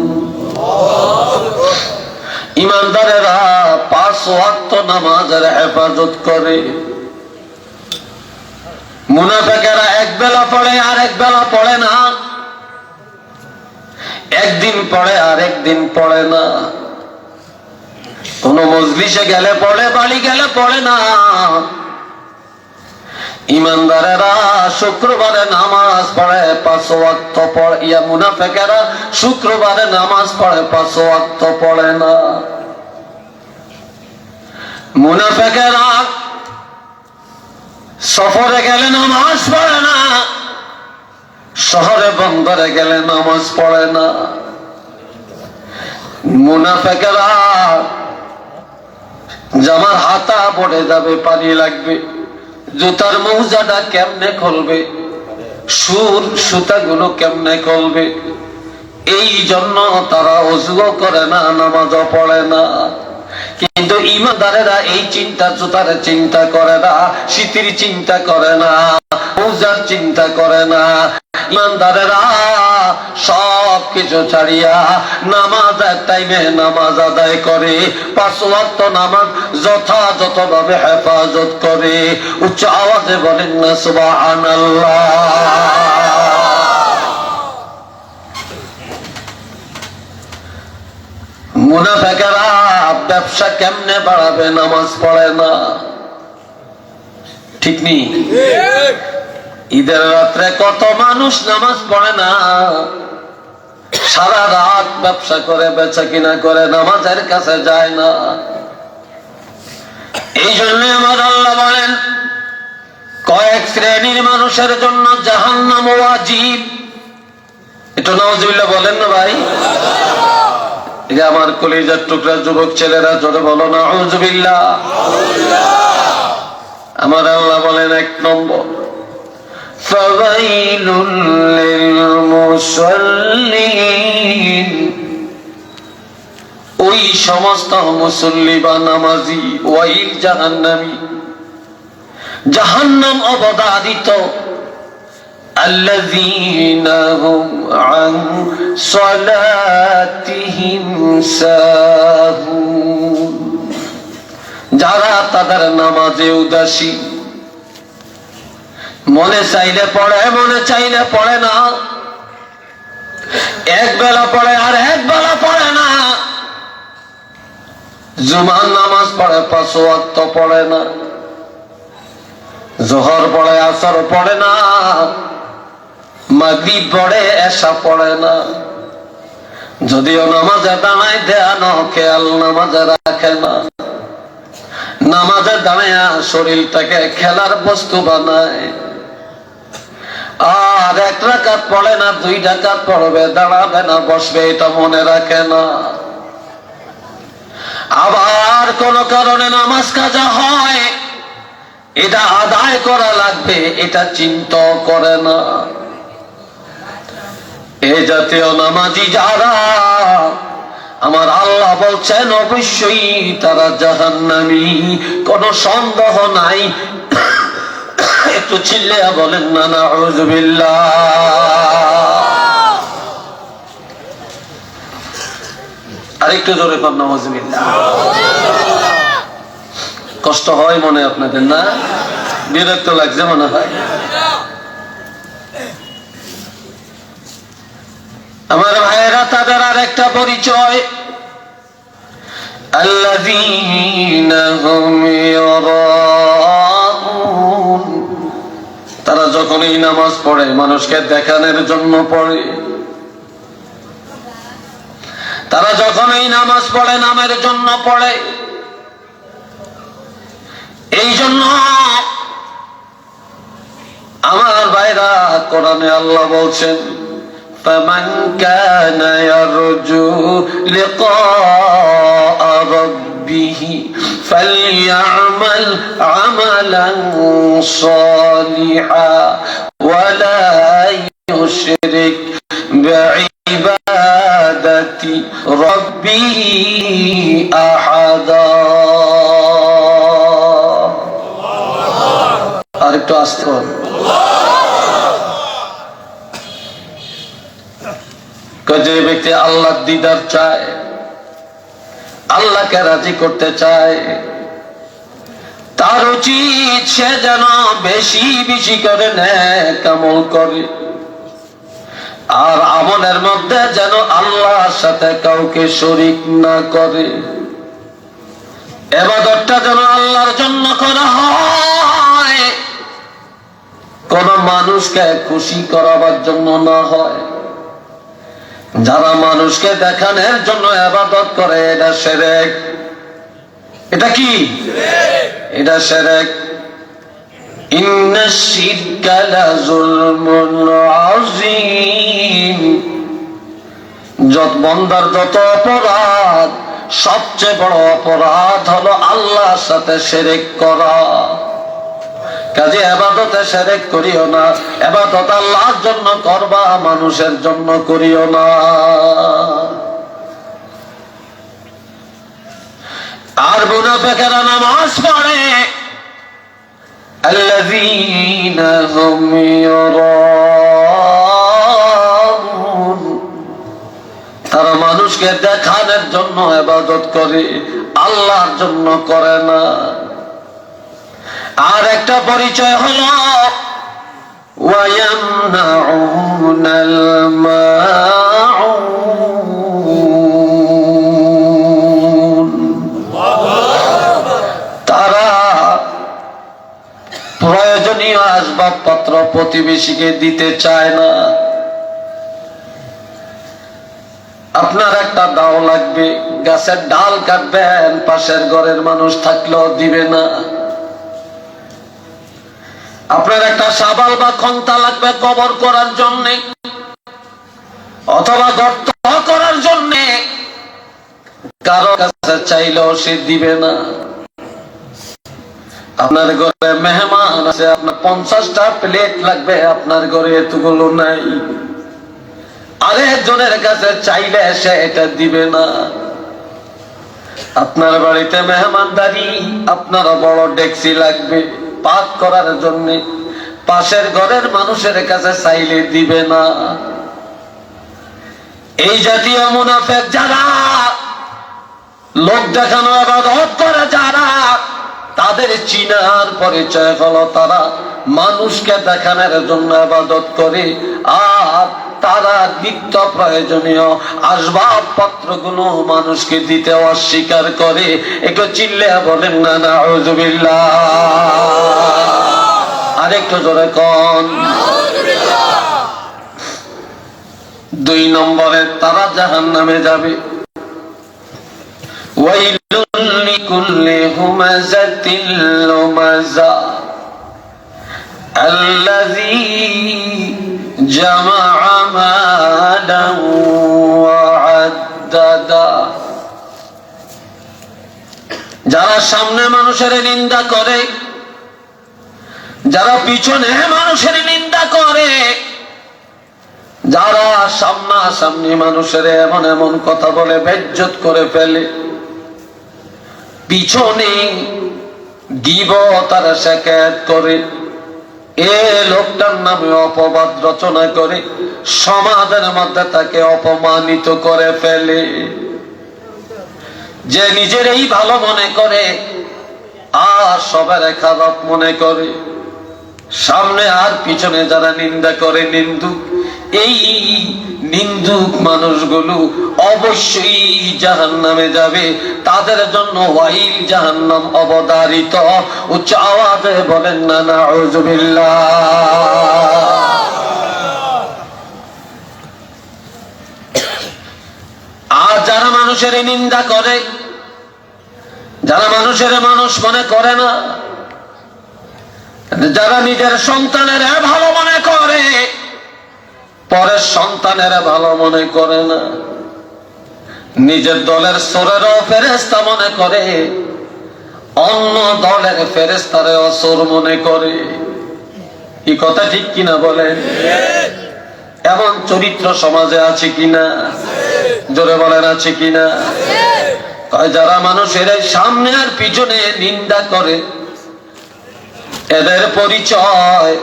ঈমানদারেরা 5 ওয়াক্ত নামাজের হেফাজত করে। মুনাফিকেরা এক বেলা পড়ে আর এক বেলা পড়ে না। একদিন পড়ে আর একদিন পড়ে না, কোন মজলিসে গেলে পড়ে, বাড়ি গেলে পড়ে না। ইমানদারেরা শুক্রবারে নামাজ পড়ে 5 ওয়াক্ত পড়ে, মুনাফিকেরা শুক্রবারে নামাজ পড়ে 5 ওয়াক্ত পড়ে না। মুনাফিকেরা সফরে গেলে নামাজ পড়ে না, শহরে বন্দরে গেলে নামাজ পড়ে না। মুনাফিকেরা জামার হাতা পড়ে যাবে, পানি লাগবে, জুতার মৌজাটা কেমনে খুলবে, সুতাগুলো কেমনে খুলবে, এই জন্য তারা ওযুও করে না, নামাজও পড়ে না। কিন্তু ইমানদারেরা এই চিন্তা, জুতার চিন্তা করে না, শীতের চিন্তা করে না, মৌজার চিন্তা করে না। ইমানদারেরা সব কিছু ছাড়িয়া নামাজের টাইমে নামাজ আদায় করে, 5 ওয়াক্ত নামাজ যথাযথভাবে হেফাজত করে। উচ্চ আওয়াজে বলেন না সুবহানাল্লাহ। মুনাফিকেরা ব্যবসা কেমনে বাড়াবে, নামাজ পড়ে না, ঠিক নেই? ঈদের রাত্রে কত মানুষ নামাজ পড়ে না, সারা রাত ব্যবসা করে, বেচা কিনা করে, নামাজের কাছে যায় না। এই জন্য আমার আল্লাহ বলেন, কয়েক শ্রেণীর মানুষের জন্য জাহান্নাম ওয়াজিব। এটা নাউজুবিল্লাহ বলেন না ভাই? আমার কলিজার টুকরা যুবক ছেলেরা জোরে বলো নাউজুবিল্লাহ। আমার আল্লাহ বলেন 1 নম্বর, ফাওয়াইলুল লিল মুসাল্লিন, ওই সমস্ত মুসল্লি বা নামাজি, ওয়াইল জাহান্নামী, জাহান্নাম অবধারিত, আল্লাযীনা হুম আন সালাতিহিম সাহুন, যারা তাদের নামাজে উদাসী, মনে চাইলে পড়ে, মনে চাইলে পড়ে না, এক বেলা পড়ে আর এক বেলা পড়ে না। জুমার নামাজ পড়ে 5 ওয়াক্ত পড়ে না, যোহর পড়ে, আসর পড়ে না, মাগরিব পড়ে, এশা পড়ে না। যদিও নামাজে দাঁড়ায় ধ্যান খেয়াল নামাজে রাখে না, নামাজে দাঁড়ায় শরীরটাকে খেলার বস্তু বানায়। আর 1 রাকাত পড়ে না, 2 রাকাত পড়বে, দাঁড়াবে না, বসবে, এটা মনে রাখে না। আবার কোন কারণে নামাজ কাজা হয়, এটা আদায় করা লাগবে, এটা চিন্তা করে না। এই জাতীয় নামাজি যারা, আমার আল্লাহ বলছেন অবশ্যই তারা জাহান্নামী, কোনো সন্দেহ নাই। একটু চিল্লায়া বলেন না নাউযুবিল্লাহ। আরেকটু জোরে কর নাউযুবিল্লাহ। কষ্ট হয় মনে আপনাদের, না? বিরক্ত লাগছে মনে হয়। আমার ভাইয়েরা, তাদের আর একটা পরিচয়, আল্লাযীনা হুম ইউরাউন, তারা যখনই নামাজ পড়ে মানুষকে দেখানোর জন্য পড়ে। তারা যখনই নামাজ পড়ে নামের জন্য পড়ে। এই জন্য আমার ভাইরা, কোরআনে আল্লাহ বলছেন, فمن كان يرجو لقاء ربه فليعمل عملا صالحا ولا يشرك بعبادة ربه أحدا। আরেকটু আসতে হবে। যে ব্যক্তি আল্লাহ দিদার চায়, আল্লাহকে রাজি করতে চায়, তার উচিত সে যেন বেশি বেশি করে নেক আমল করে। আর আমলের মধ্যে যেন আল্লাহর সাথে কাউকে শরীক না করে। ইবাদতটা যেন আল্লাহর জন্য করা হয়, কোন মানুষকে খুশি করাবার জন্য না হয়। যারা মানুষকে দেখানোর জন্য ইবাদত করে এটা শিরক। এটা কি? এটা শিরক। ইন্নাশ শিরকা লাযুলমুন আযীম। যত বান্দার যত অপরাধ, সবচেয়ে বড় অপরাধ হলো আল্লাহর সাথে শিরক করা। কাজে ইবাদতে শিরক করিও না। ইবাদত আল্লাহর জন্য করবা, মানুষের জন্য করিও না। আর মুনাফিকরা নামাজ পড়ে, আল্লাযীনা হুম ইউরাউন, তারা মানুষকে দেখানোর জন্য ইবাদত করে, আল্লাহর জন্য করে না। আর একটা পরিচয় হলো ওয়ায়ামনাউনাল মাউন, তারা প্রয়োজনীয় আসবাবপত্র প্রতিবেশীকে দিতে চায় না। আপনার একটা দাও লাগবে, গাছের ডাল কাটবেন, পাশের ঘরের মানুষ থাকলেও দিবে না। আপনার একটা শাবাল বা খন্তা লাগবে কবর করার জন্য অথবা গর্ত করার জন্য, কারো কাছে চাইলেও সে দিবে না। আপনার ঘরে মেহমান আছে, আপনার 50টা প্লেট লাগবে, আপনার ঘরে এতগুলো নাই, আরেকজনের কাছে চাইলে সে এটা দিবে না। আপনার বাড়িতে মেহমানদারি, আপনার বড় ডেকসি লাগবে পাক করার জন্য, পাশের ঘরের মানুষের কাছে চাইলে দিবে না। এই জাতীয় মুনাফিক যারা, লোক দেখানো ইবাদত করে যারা, তাদের চিনার পরিচয় হলো তারা মানুষকে দেখানোর জন্য ইবাদত করে, আর তারা নিত্য প্রয়োজনীয় আসবাবপত্র গুলো মানুষকে দিতে অস্বীকার করে। একটু চিল্লে বলেন না নাউযুবিল্লাহ। আরেকটু জোরে কোন। 2 নম্বরে তারা জাহান্নামে যাবে। ওয়াইলুল লিকুল্লি হুমাযাতিল লুমাযা আল্লাযী জামাআ মালান ওয়া আদ্দাদা। যারা সামনে মানুষের নিন্দা করে, যারা পিছনে মানুষের নিন্দা করে, যারা সামনাসামনি মানুষের এমন এমন কথা বলে বেইজ্জত করে ফেলে, পিছনে গীবত আর শিকায়ত করে, এ লোকটার নামে অপবাদ রচনা করে সমাজের মধ্যে তাকে অপমানিত করে ফেলে। যে নিজের এই ভালো মনে করে আর সবার খারাপ মনে করে, সামনে আর পিছনে যারা নিন্দা করে নিন্দুক, এই নিন্দুক মানুষগুলো অবশ্যই জাহান্নামে যাবে। তাদের জন্য ওয়াইল জাহান্নাম অবধারিত। উচ্চ আওয়াজে বলেন না নাউযুবিল্লাহ। আর যারা মানুষের নিন্দা করে, যারা মানুষের মানুষ মনে করে না, যারা নিজের সন্তানের ভালো মনে করে, পরের সন্তানের ভালো মনে করে না, নিজের দলের সোরেরও ফেরেশতা মনে করে, অন্য দলের ফেরেশতারও সোর মনে করে। এই কথা ঠিক কিনা বলেন? এমন চরিত্র সমাজে আছে কিনা? জোরে বলেন আছে কিনা? যারা মানুষের সামনে আর পিছনে নিন্দা করে, এদের পরিচয়,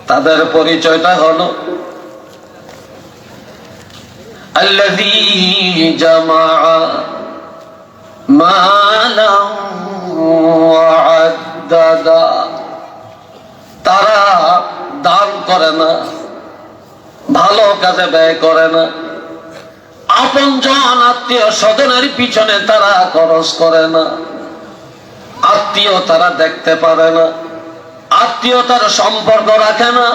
তাদের পরিচয়টা হলো আল্লাযী জামাআ মালান ওয়া আদ্দাদা। তারা দান করে না, ভালো কাজে ব্যয় করে না, আপনজন আত্মীয় স্বজনের পিছনে তারা খরচ করে না, আত্মীয় তারা দেখতে পারে না, আত্মীয়তার সম্পর্ক রাখে না,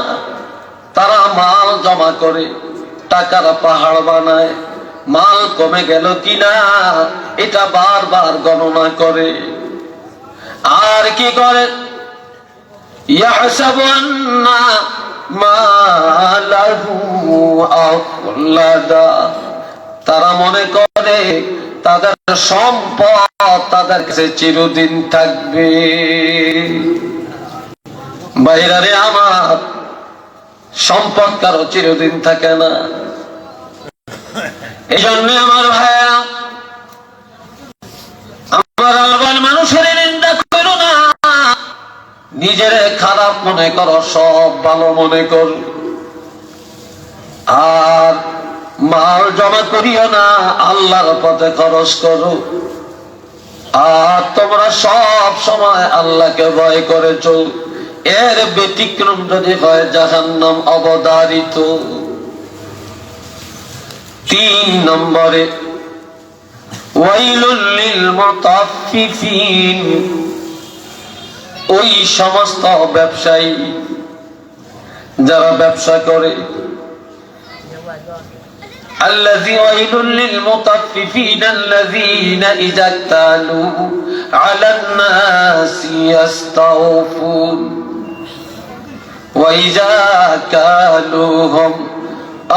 তারা মাল জমা করে টাকার পাহাড় বানায়, মাল কমে গেল কিনা এটা বারবার গণনা করে। আর কি করে, ইয়াহসাবু আন্না মালাহু আখলাদা, তারা মনে করে তাদের সম্পদ তাদের কাছে চিরদিন থাকবে। বাইরে আমার সম্পদ কারো চিরদিন থাকে না। এই জন্য আমার ভাইয়া, আমার আল্লাহ মানুষের নিন্দা করো না, নিজের খারাপ মনে করো, সব ভালো মনে কর। আর মাল জমা করিও না, আল্লাহর পথে খরচ করো। আর তোমরা সব সময় আল্লাহকে ভয় করে চল। এর ব্যতিক্রম যদি হয় জাহান্নাম অবধারিত। 3 নম্বরে ওয়াইলুল লিল মুতাফফিফিন, ওই সমস্ত ব্যবসায়ী যারা ব্যবসা করে, الذي ويل للمطففين الذين إذا اكتالوا على الناس يستوفون وإذا كالوهم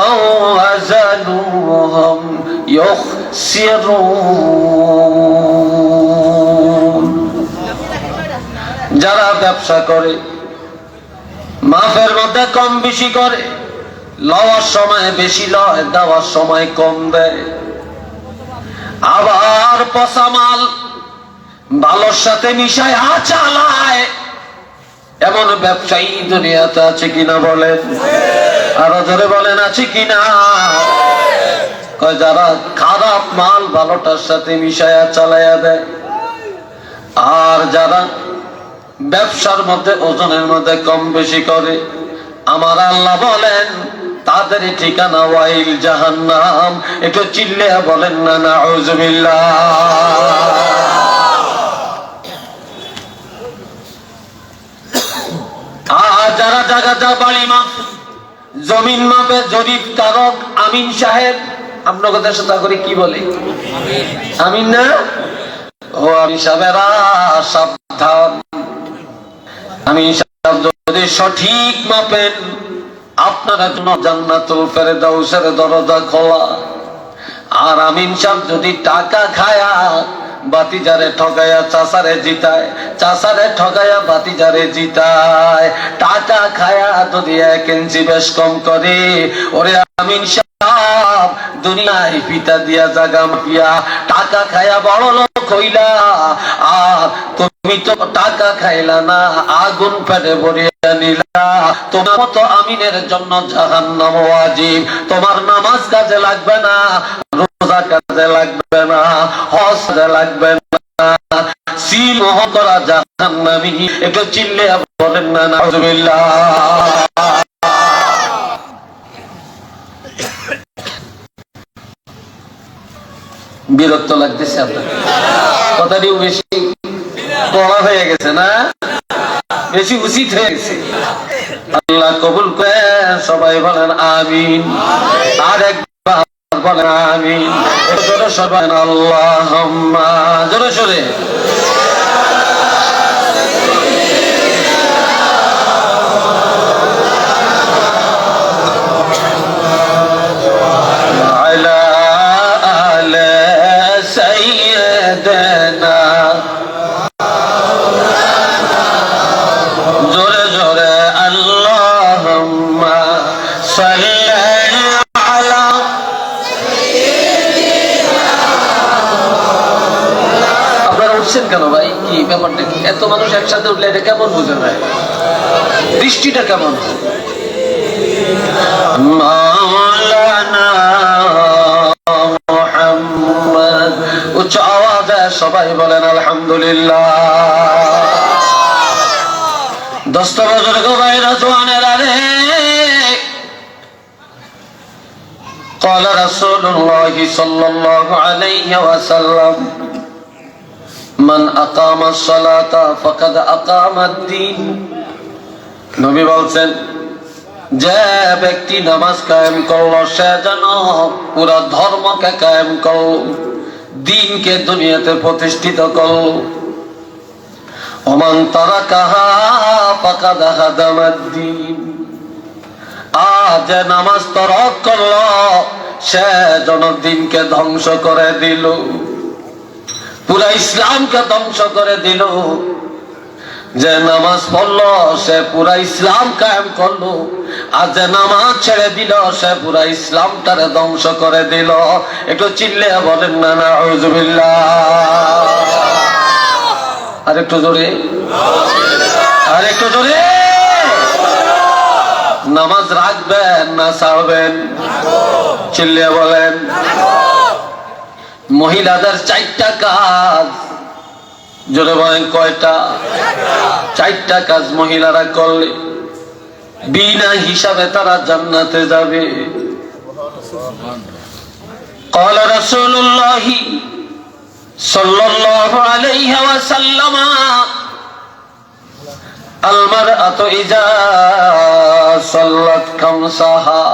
أو وزنوهم يخسرون। যারা ব্যবসা করে মাফের মধ্যে কম বেশি করে, লওয়ার সময় বেশি লয়, দেওয়ার সময় কম দেয়, আবার পচা মাল ভালোর সাথে মিশায় চালায়, এমন ব্যবসায়ী দুনিয়াতে আছে কিনা বলেন? আরো ধরে বলেন আছে কিনা? যারা খারাপ মাল ভালোটার সাথে মিশায়া চালাইয়া দেয়, আর যারা ব্যবসার মধ্যে ওজনের মধ্যে কম বেশি করে, আমার আল্লাহ বলেন তাদের ঠিকানা ওয়াইল জাহান্নাম। একটু চিল্লে বলেন না নাউযুবিল্লাহ। আর যারা জায়গা বাড়ি মাপ, জমিন মাপে জরিপ কারক আমিন সাহেব, আপনাদের দেশে তা করে কি বলে? আমিন না? ও আমিন সাহেবেরা সাবধান। আমিন সাহেব যদি সঠিক মাপেন, আপনারা জন্য জান্নাতুল ফেরদাউসের দরজা খোলা। আর আমিন সাহেব যদি টাকা খায়া বাতিজারে ঠকায়া চাচারে জিতায়, চাচারে ঠকায়া বাতিজারে জিতায়, টাকা খায়া যদি 1 ইঞ্চি বেশ কম করে, ওরে আমিন সাহেব দুনিয়ায় পিতা দিয়া জাগা মাপিয়া টাকা খায়া বড় লোক হইলা, আর তুমি তো টাকা খাইলা না, আগুন পেটে ভরিয়া নিলা। তোমার মতো আমিনের জন্য জাহান্নাম ওয়াজিব। তোমার নামাজ কাজে লাগবে না, রোজা কাজে লাগবে না, হজ কাজে লাগবে না, সিল করা জাহান্নামী। একটু চিল্লে বলেন না নাউযুবিল্লাহ। বিরক্ত লাগতেছে আপনার কথাটিও বেশি বড় হয়ে গেছে না, বেশি উচিত হয়ে গেছে। আল্লাহ কবুল করে সবাই বলেন আমিন। আর একবার বলেন আমিন। জোরে সবাই আল্লাহুম্মা, জোরে সরে। জোরে জোরে আল্লাহুম্মা সাল্লি আলা। আপনারা উঠছেন কেন ভাই? কি ব্যাপারটা কি? এত মানুষ একসাথে উঠলে এটা কেমন বুঝে ভাই? দৃষ্টিটা কেমন? মাওলানা মুহাম্মদ। উচ্চ আওয়াজে সবাই বলেন আলহামদুলিল্লাহ। দোস্ত বুজুর্গ ভাইরা জওয়ানেরা রে, قال رسول الله صلى الله عليه وسلم من أقام الصلاة فقد أقام الدين নবী বলছেন যে ব্যক্তি নামাজ কায়েম করলো সে যেন পুরা ধর্মকে কায়েম করলো, দ্বীনকে দুনিয়াতে প্রতিষ্ঠিত করলো। ওমান তারাকাহা ফাকাদ হাদামাদ-দ্বীন, আর যে নামাজ তরক করলো সে যেন দ্বীনকে ধ্বংস করে দিল, পুরা ইসলামকে ধ্বংস করে দিল। যে নামাজ পড়লো সে পুরা ইসলাম কায়েম করলো, আর যে নামাজ ছেড়ে দিল সে পুরা ইসলামটারে ধ্বংস করে দিল। একটু চিল্লে বলেন না নাউযুবিল্লাহ। আর একটু জোরে, আর একটু জোরে। নামাজ রাখবেন না ছাড়বেন? চিল্লে বলেন। মহিলাদের 4টা কাজ, জোরে বলেন কয়টা? 4টা কাজ মহিলারা করলে বিনা হিসাবে তারা জান্নাতে যাবে। قال رسول الله صلى الله عليه وسلم المرأة إذا صلت خمسها,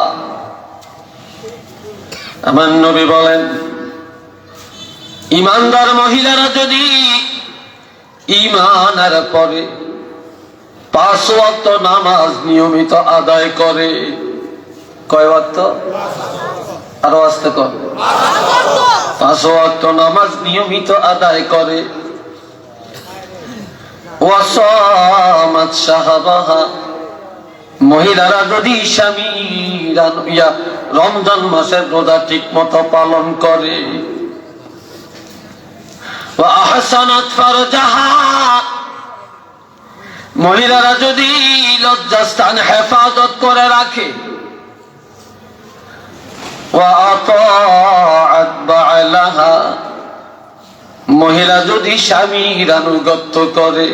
আমার নবী বলেন ইমানদার মহিলারা যদি ঈমানের পরে 5 ওয়াক্ত নামাজ নিয়মিত আদায় করে, কয় ওয়াক্ত? আরো আস্তে কর। 5 ওয়াক্ত নামাজ নিয়মিত আদায় করে, ওয়াসামাত শাহবাহা, মহিলারা যদি স্বামীর রমজান মাসের রোজা ঠিক মতো পালন করে, ওয়া আহসানাত ফারজাহা, মহিলারা যদি লজ্জাস্থান হেফাজত করে রাখে, ওয়া আতাআত বা'লাহা, মহিলা যদি স্বামীর আনুগত্য করে,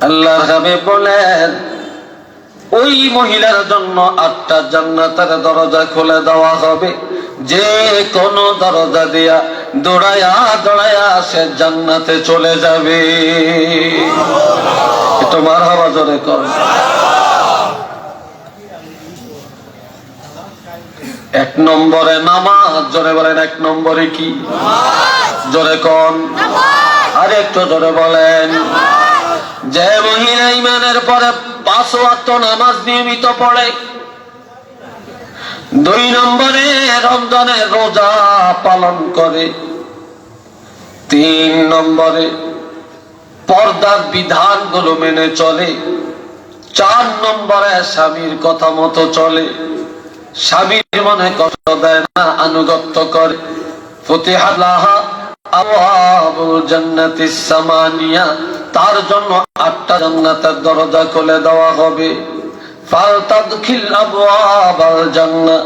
আল্লাহর হাবিব বলেন ওই মহিলার জন্য 8টা জান্নাতের দরজা খুলে দেওয়া হবে। যে কোন দরজা দিয়া দৌড়ায়া দৌড়ায়া সে জান্নাতে চলে যাবে। একটু মারহাবা জোরে কর। 1 নম্বরে নামাজ, জোরে বলেন 1 নম্বরে কি? জোরে কোন? আর একটু জোরে বলেন। যে মহিলা ঈমানের পরে 5 ওয়াক্ত নামাজ নিয়মিত পড়ে, 2 নম্বরে রমজানের রোজা পালন করে, 3 নম্বরে পর্দার বিধানগুলো মেনে চলে, 4 নম্বরে স্বামীর কথা মতো চলে, স্বামীর মনে কষ্ট দেয় না, আনুগত্য করে, ফুতিহাত লাহা আবওয়াবুল জান্নাতিস সামানিয়া, তার জন্য 8টা জান্নাতের দরজা খুলে দেওয়া হবে। ফালতাদখিল আবওয়াবাল জান্নাহ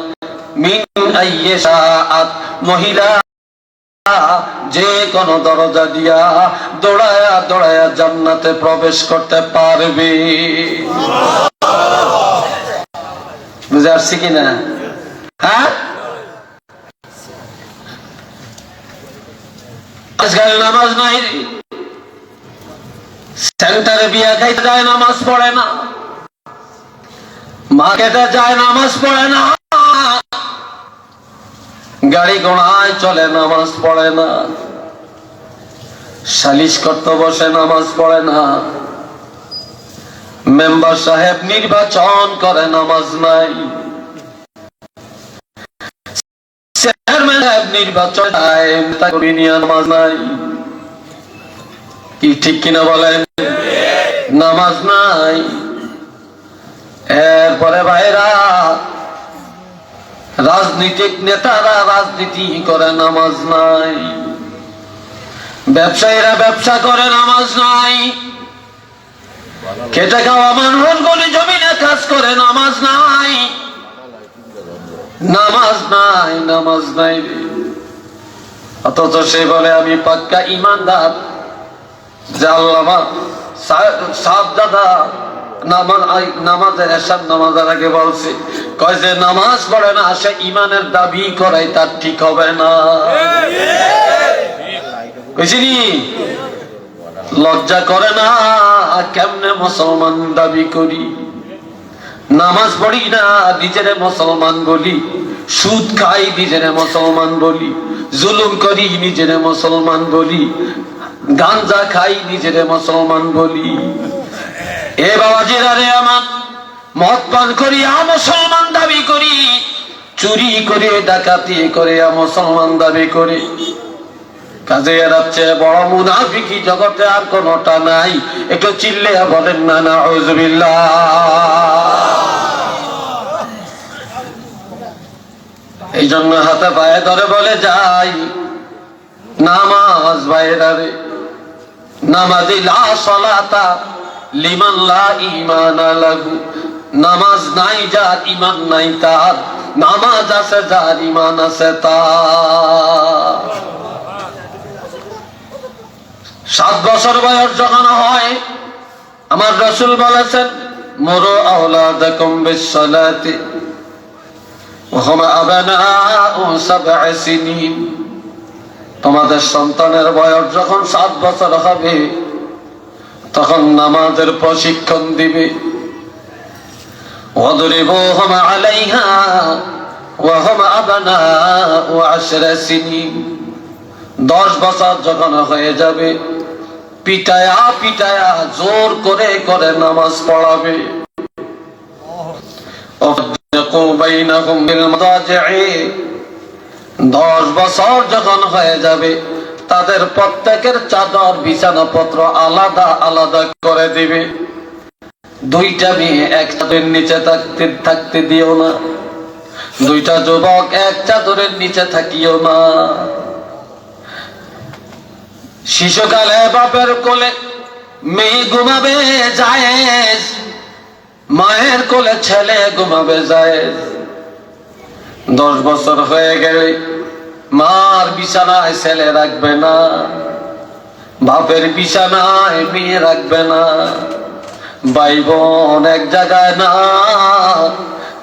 মিন আইয়ি শাআত, মহিলা যে কোন দরজা দিয়া দৌড়ায়া দৌড়ায়া জান্নাতে প্রবেশ করতে পারবে। বুঝে আসছে কিনা? হ্যাঁ, আজকাল নামাজ নাই, সেন্টারে বিয়া খাইতে যায় নামাজ পড়ে না, মার্কেটে যায় নামাজ পড়ে না, গাড়ি ঘোড়ায় চলে নামাজ পড়ে না, সালিশ করতে বসে নামাজ পড়ে না, মেম্বার সাহেব নির্বাচন করে নামাজ নাই, চেয়ারম্যান সাহেব নির্বাচন নামাজ নাই। কি ঠিক কিনা বলেন? নামাজ নাই। এরপরে ভাইরা, রাজনীতিক নেতারা রাজনীতি করে, নামাজ নাই। ব্যবসায়ীরা ব্যবসা করে, নামাজ নাই। খেটে খাওয়া মানুষগুলি জমিনে কাজ করে, নামাজ নাই। নামাজ নাই, নামাজ নাই। অথচ সে বলে আমি পাক্কা ইমানদার। যে আল্লামা সাহেবজাদা নামাজের এশার নামাজের আগে বলছে, কয় যে নামাজ পড়ে না সে ইমানের দাবি করে, তার ঠিক হবে না। কইছিনি লজ্জা করে না? কেমনে মুসলমান দাবি করি? নামাজ পড়ি না নিজেরে মুসলমান বলি, সুদ খাই নিজেরে মুসলমান বলি, জুলুম করি নিজেরে মুসলমান বলি, গাঞ্জা খাই নিজেরে মুসলমান বলি। এ বাবাজিরা রে আমার, মদ পান করি মুসলমান দাবি করি, চুরি করে ডাকাতি করে মুসলমান দাবি করি। কাজে এর চেয়ে বড় মুনাফিকি জগতে আর কোনটা নাই। একটু চিল্লে বলেন না নাউযুবিল্লাহ। এই জন্য হাতে পায়ে ধরে বলে যাই, নামাজ বাইরে, নামাজি লা সালাতা লিমান লা ঈমানা লাহু। নামাজ নাই যার, ঈমান নাই তার। নামাজ আছে যার, ঈমান আছে তার। 7 বছর বয়স যখন হয়, আমার রাসূল বলেছেন, মুরু আওলাদাকুম বিস-সালাতি ওয়া হুম আবনাউ 7 সিনিন। তোমাদের সন্তানের বয়স যখন 7 বছর হবে, তখন নামাজের প্রশিক্ষণ দিবে। ওয়াদরিবুহুম আলাইহা ওয়া হুম আবনাউ 10 সিনিন। 10 বছর যখন হয়ে যাবে, পিটায়া পিটায়া জোর করে করে নামাজ পড়াবে। 10 বছর যখন হয়ে যাবে, তাদের প্রত্যেকের চাদর বিছানাপত্র আলাদা আলাদা করে দিবে। 2টা মেয়ে এক চাদরের নিচে থাকতে দিও না, 2টা যুবক এক চাদরের নিচে থাকিও না। শিশুকালে বাপের কোলে মেয়ে ঘুমাবে জায়েজ, মায়ের কোলে ছেলে ঘুমাবে জায়েজ। 10 বছর হয়ে গেলে মার বিছানায় ছেলে রাখবে না, বাপের বিছানায় মেয়ে রাখবে না। ভাই বোন এক জায়গায় না,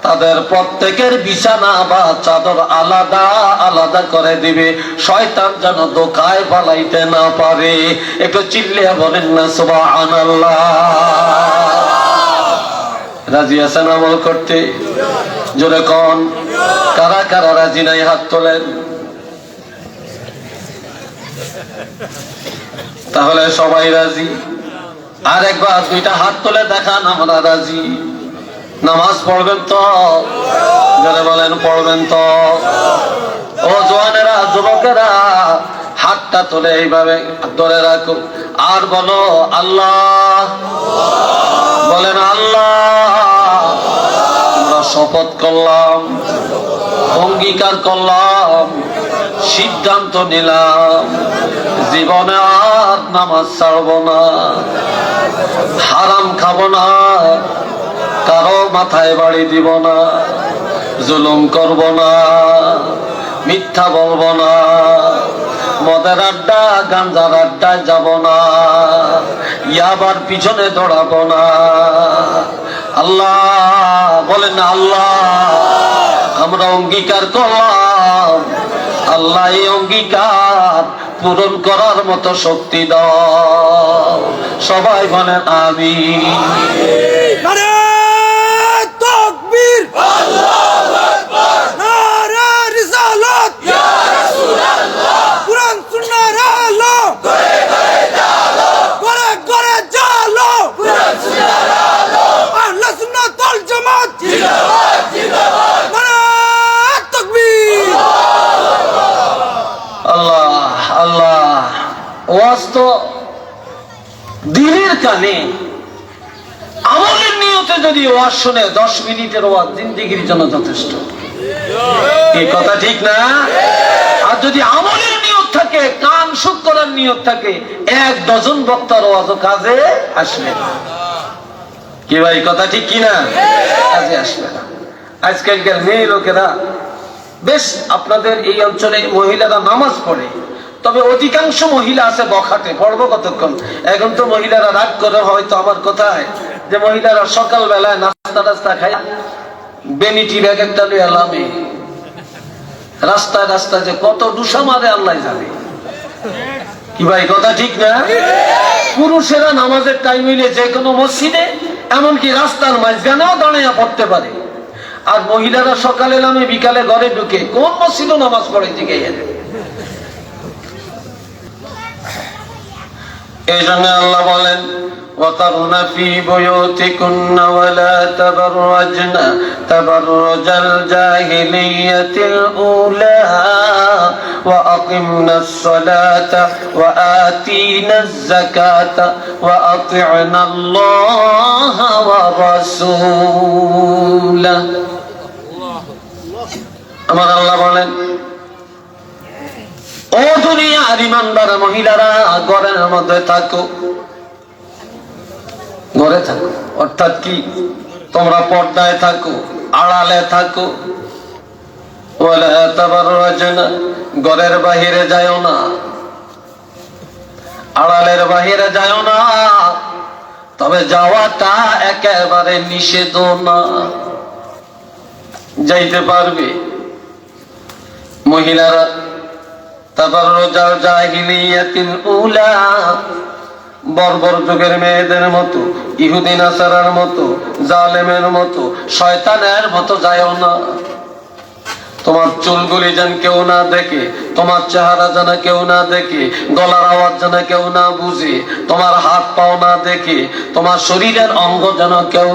তাদের প্রত্যেকের বিছানা বা চাদর আলাদা আলাদা করে দিবে, শয়তান যেন দোকায় পালাইতে না পারে। একটু চিল্লিয়া বলেন না সুবহানাল্লাহ। রাজি আছেন আমল করতে? জোরে কোন, কারা কারা রাজি নাই হাত তোলেন। তাহলে সবাই রাজি? আর একবার 2টা হাত তুলে দেখান আমরা রাজি। নামাজ পড়বেন তো? যারা বলেন পড়বেন তো? ও জওয়ানেরা, যুবকেরা, হাতটা তুলে এইভাবে ধরে রাখো আর বলো আল্লাহ। বলেন আল্লাহ। আমরা শপথ করলাম, অঙ্গীকার করলাম, সিদ্ধান্ত নিলাম, জীবনে আর নামাজ ছাড়বো না, হারাম খাবো না, কারো মাথায় বাড়ি দিব না, জুলুম করব না, মিথ্যা বলবো না, মদের আড্ডা গাঞ্জার আড্ডায় যাব না, ইয়াবার পিছনে দৌড়াবো না। আল্লাহ বলেন আল্লাহ, আমরা অঙ্গীকার করলাম। আল্লাহ এই অঙ্গীকার পূরণ করার মতো শক্তি দাও। সবাই বলেন আমিন। নারে তাকবীর, আল্লাহু আকবার, নারে রিসালাত, ইয়া রাসূলুল্লাহ, কুরআন সুন্নাহর আলো করে করে জালো, করে করে জালো, কুরআন সুন্নাহর আলো, আহলে সুন্নাত ওয়াল জামাত জিন্দাবাদ জিন্দাবাদ, নারে তাকবীর। আল্লাহ আল্লাহ। ওয়াজ তো দিনের কানে, আমলের নিয়তে যদি ওয়াজ শুনে 10 মিনিটের ওয়াজ জিন্দেগির জন্য যথেষ্ট। এই কথা ঠিক না? আর যদি আমলের নিয়ত থাকে, কান সুখ করার নিয়ত থাকে, 1 ডজন বক্তার ওয়াজও কাজে আসবে না। কি ভাই কথা ঠিক কিনা? কাজে আসবে না। আজকালকার মেয়ে লোকেরা, বেশ আপনাদের এই অঞ্চলে মহিলারা নামাজ পড়ে, তবে অধিকাংশ মহিলা আছে বখাটে। পড়বো কতক্ষণ? এখন তো মহিলারা রাগ করে হয়তো আমার কথায়, যে মহিলারা সকাল বেলায় নাস্তা টাস্তা খায় বেনিটি ব্যাগ একটা লইয়া লামে রাস্তায় রাস্তায় যে কত ডুসা মারে আল্লাহ জানে। কি ভাই কথা ঠিক না? পুরুষেরা নামাজের টাইম হইলে যে কোনো মসজিদে এমনকি রাস্তার মাঝখানেও দাঁড়িয়ে পড়তে পারে, আর মহিলারা সকালে নামে বিকালে ঘরে ঢুকে কোন মসজিদও নামাজ পড়াইতে গিয়ে। এই জন্য আল্লাহ বলেন وَقَرْنَ فِي بُيُوتِكُنَّ وَلَا تَبَرَّجْنَ تَبَرُّجَ الْجَاهِلِيَّةِ الْأُولَى وَأَقِمْنَ الصَّلَاةَ وَآتِينَ الزَّكَاةَ وَأَطِعْنَ اللَّهَ وَرَسُولَهُ। আমার আল্লাহ বলেন, ও দুনিয়ার ঈমানদার মহিলারা, ঘরের মধ্যে থাকো, ঘরে থাকো অর্থাৎ কি তোমরা পর্দায় থাকো, আড়ালে থাকো। ওয়ালা তাবাররাজনা, ঘরের বাহিরে যাও না, আড়ালের বাহিরে যাও না, তবে যাওয়াটা একেবারে নিষেধ না, যাইতে পারবে। মহিলারা তাবাররুজাল জাহিলিয়াতিল উলা, বর্বর যুগের মেয়েদের মতো, ইহুদি নাসারার মতো, জালেমের মতো, শয়তানের মতো যায়ও না। তোমার চুলগুলি যেন কেউ না দেখে, তোমার চেহারা যেন কেউ না দেখে, গলার আওয়াজ যেন কেউ না বুঝে, তোমার হাত পাও না দেখে, তোমার শরীরের অঙ্গ যেন কেউ,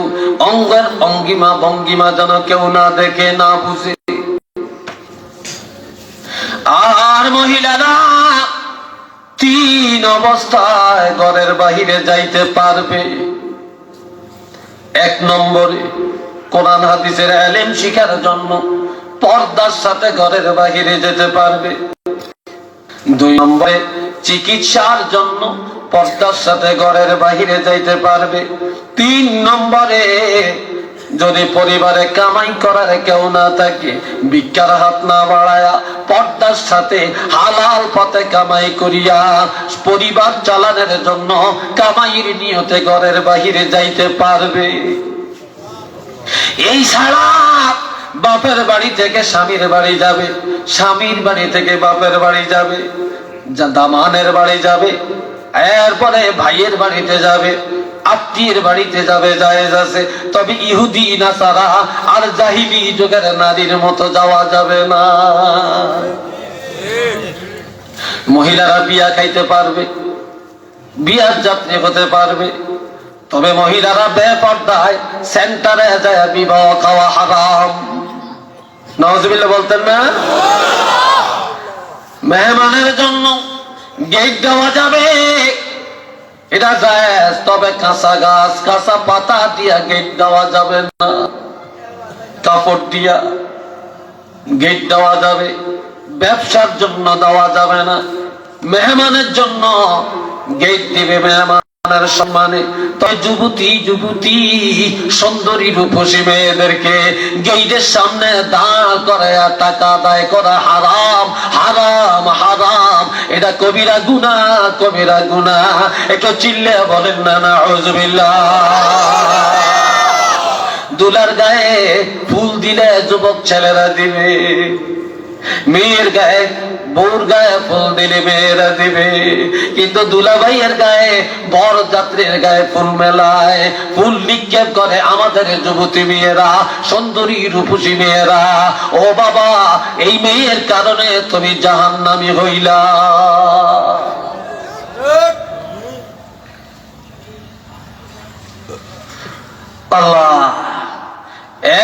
অঙ্গের অঙ্গিমা ভঙ্গিমা যেন কেউ না দেখে না বুঝে। আর মহিলারা তিন অবস্থায় ঘরের বাহিরে যাইতে পারবে। এক নম্বরে কোরআন হাদিসের ইলম শিখার জন্য পর্দার সাথে ঘরের বাহিরে যেতে পারবে। দুই নম্বরে চিকিৎসার জন্য পর্দার সাথে ঘরের বাহিরে যাইতে পারবে। তিন নম্বরে যদি পরিবারে কামাই করার কেউ না থাকে, ভিক্ষার হাত না বাড়ায়া পর্দার সাথে হালাল পথে কামাই করিয়া পরিবার চালানোর জন্য কামাইয়ের নিয়তে ঘরের বাহিরে যাইতে পারবে। এই ছাড়া বাপের বাড়ি থেকে স্বামীর বাড়ি যাবে, স্বামীর বাড়ি থেকে বাপের বাড়ি যাবে, দামানের বাড়ি যাবে, এরপরে ভাইয়ের বাড়িতে যাবে, আত্মীয়ের বাড়িতে যাবে, জায়েজ আছে। তবে ইহুদি নাসারা আর জাহিলি যুগের নারীর মতো যাওয়া যাবে না। মহিলারা বিয়া খাইতে পারবে, বিয়ার যাত্রী হতে পারবে, তবে মহিলারা বেপর্দায় সেন্টারে যায় বিবাহ খাওয়া হারাম। নাউজুবিল্লাহ বলতেন না? মেহমানের জন্য গেট দেওয়া যাবে, এটা জায়েজ, তবে কাঁচা গাছ কাঁচা পাতা দিয়া গেট দেওয়া যাবে না, কাপড় দিয়া গেট দেওয়া যাবে, ব্যবসার জন্য দেওয়া যাবে না। মেহমানের জন্য গেট দিবে মেহমানের সম্মানে। তবে যুবতী যুবতী সুন্দরী রূপসী মেয়েদেরকে গেটের সামনে দাঁড় করে টাকা আদায় করা হারাম, হারাম, হারাম। এটা কবিরা গুনাহ, কবিরা গুনাহ। একটু চিল্লে বলেন না নাউজুবিল্লাহ। দুলার গায়ে ফুল দিলে যুবক ছেলেরা দিবে, মেয়ের গায়ে বউর গায়ে ফুল দিলে মেয়েরা দিবে, কিন্তু দুলা ভাইয়ের গায়ে বর যাত্রীর গায়ে ফুল মেলায়, ফুল নিক্ষেপ করে আমাদের যুবতী মেয়েরা, সুন্দরী রূপসী মেয়েরা। ও বাবা, এই মেয়ের কারণে তুমি জাহান্নামী হইলা। আল্লাহ।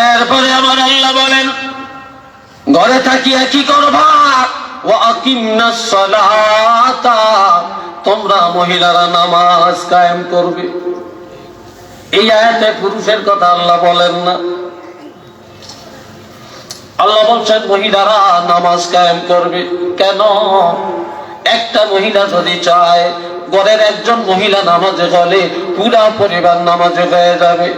এরপরে আমার আল্লাহ বলেন, ঘরে থাকিয়া কি করবা? ওয়াকিমনাস সালাতা, তোমরা মহিলারা নামাজ কায়েম করবে। এই আয়াতে পুরুষের কথা আল্লাহ বলেন না, আল্লাহ বলছেন মহিলারা নামাজ কায়েম করবে। কেন? একটা মহিলা যদি চায় ঘরের একজন মহিলা নামাজে গেলে পুরা পরিবার নামাজে হয়ে যাবে।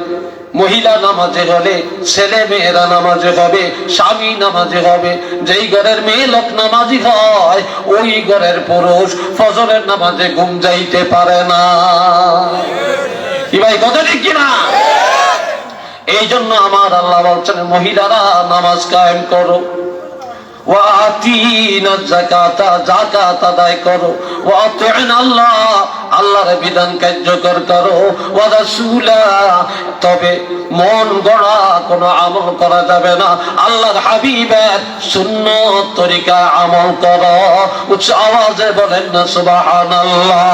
মহিলা নামাজে হলে ছেলে মেয়েরা নামাজে হবে, স্বামী নামাজে হবে। যেই ঘরের মেয়ে লোক নামাজি হয়, ওই ঘরের পুরুষ ফজরের নামাজে ঘুম যাইতে পারে না। কি ভাই কথা ঠিক কিনা? এই জন্য আমার আল্লাহ বলছেন মহিলারা নামাজ কায়েম করো, ওয়াতিনা যাকাতা যাকাত আদায় করো, ওয়াতিনা আল্লাহ আল্লাহর বিধান কার্যকর করো, ওয়া রাসূলা তবে মন গড়া কোনো আমল করা যাবে না, আল্লাহর হাবিবের সুন্নাত তরিকা আমল করো। উচ্চ আওয়াজে বলেন না সুবহানাল্লাহ।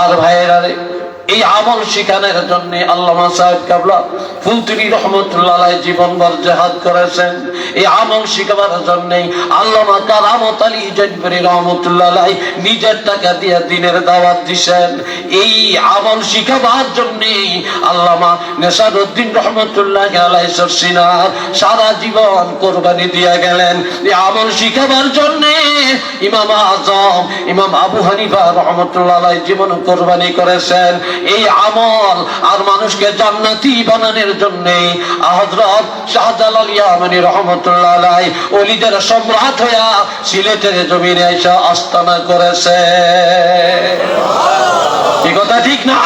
আর ভাইয়েরা রে, এই আমল শিখানোর জন্য আল্লামা সাহেব কাবলা ফুলতুবি রহমতুল্লাহ আলাইহি জীবনভর জিহাদ করেছেন। এই আমল শিখাবার জন্য আল্লামা কারামত আলী জয়পুরি রহমতুল্লাহ আলাইহি নিজের টাকা দিয়ে দিনের দাওয়াত দিয়েছেন। এই আমল শিখাবার জন্য আল্লামা নেসারউদ্দিন রহমতুল্লাহ আলাইহি সিনার সারা জীবন কোরবানি দিয়ে গেলেন। এই আমল শিখাবার জন্য ইমাম আজম ইমাম আবু হানিফা রহমতুল্লাহ আলাইহি জীবন কোরবানি করেছেন। এই আমল আর মানুষকে জান্নাতি বানানোর জন্য হযরত শাহজালাল ইয়ামানি রহমাতুল্লাহ আলাইহি ওলিদের সম্রাট হইয়া সিলেটের জমিনে এসে আস্তানা করেছে। কি কথা ঠিক না?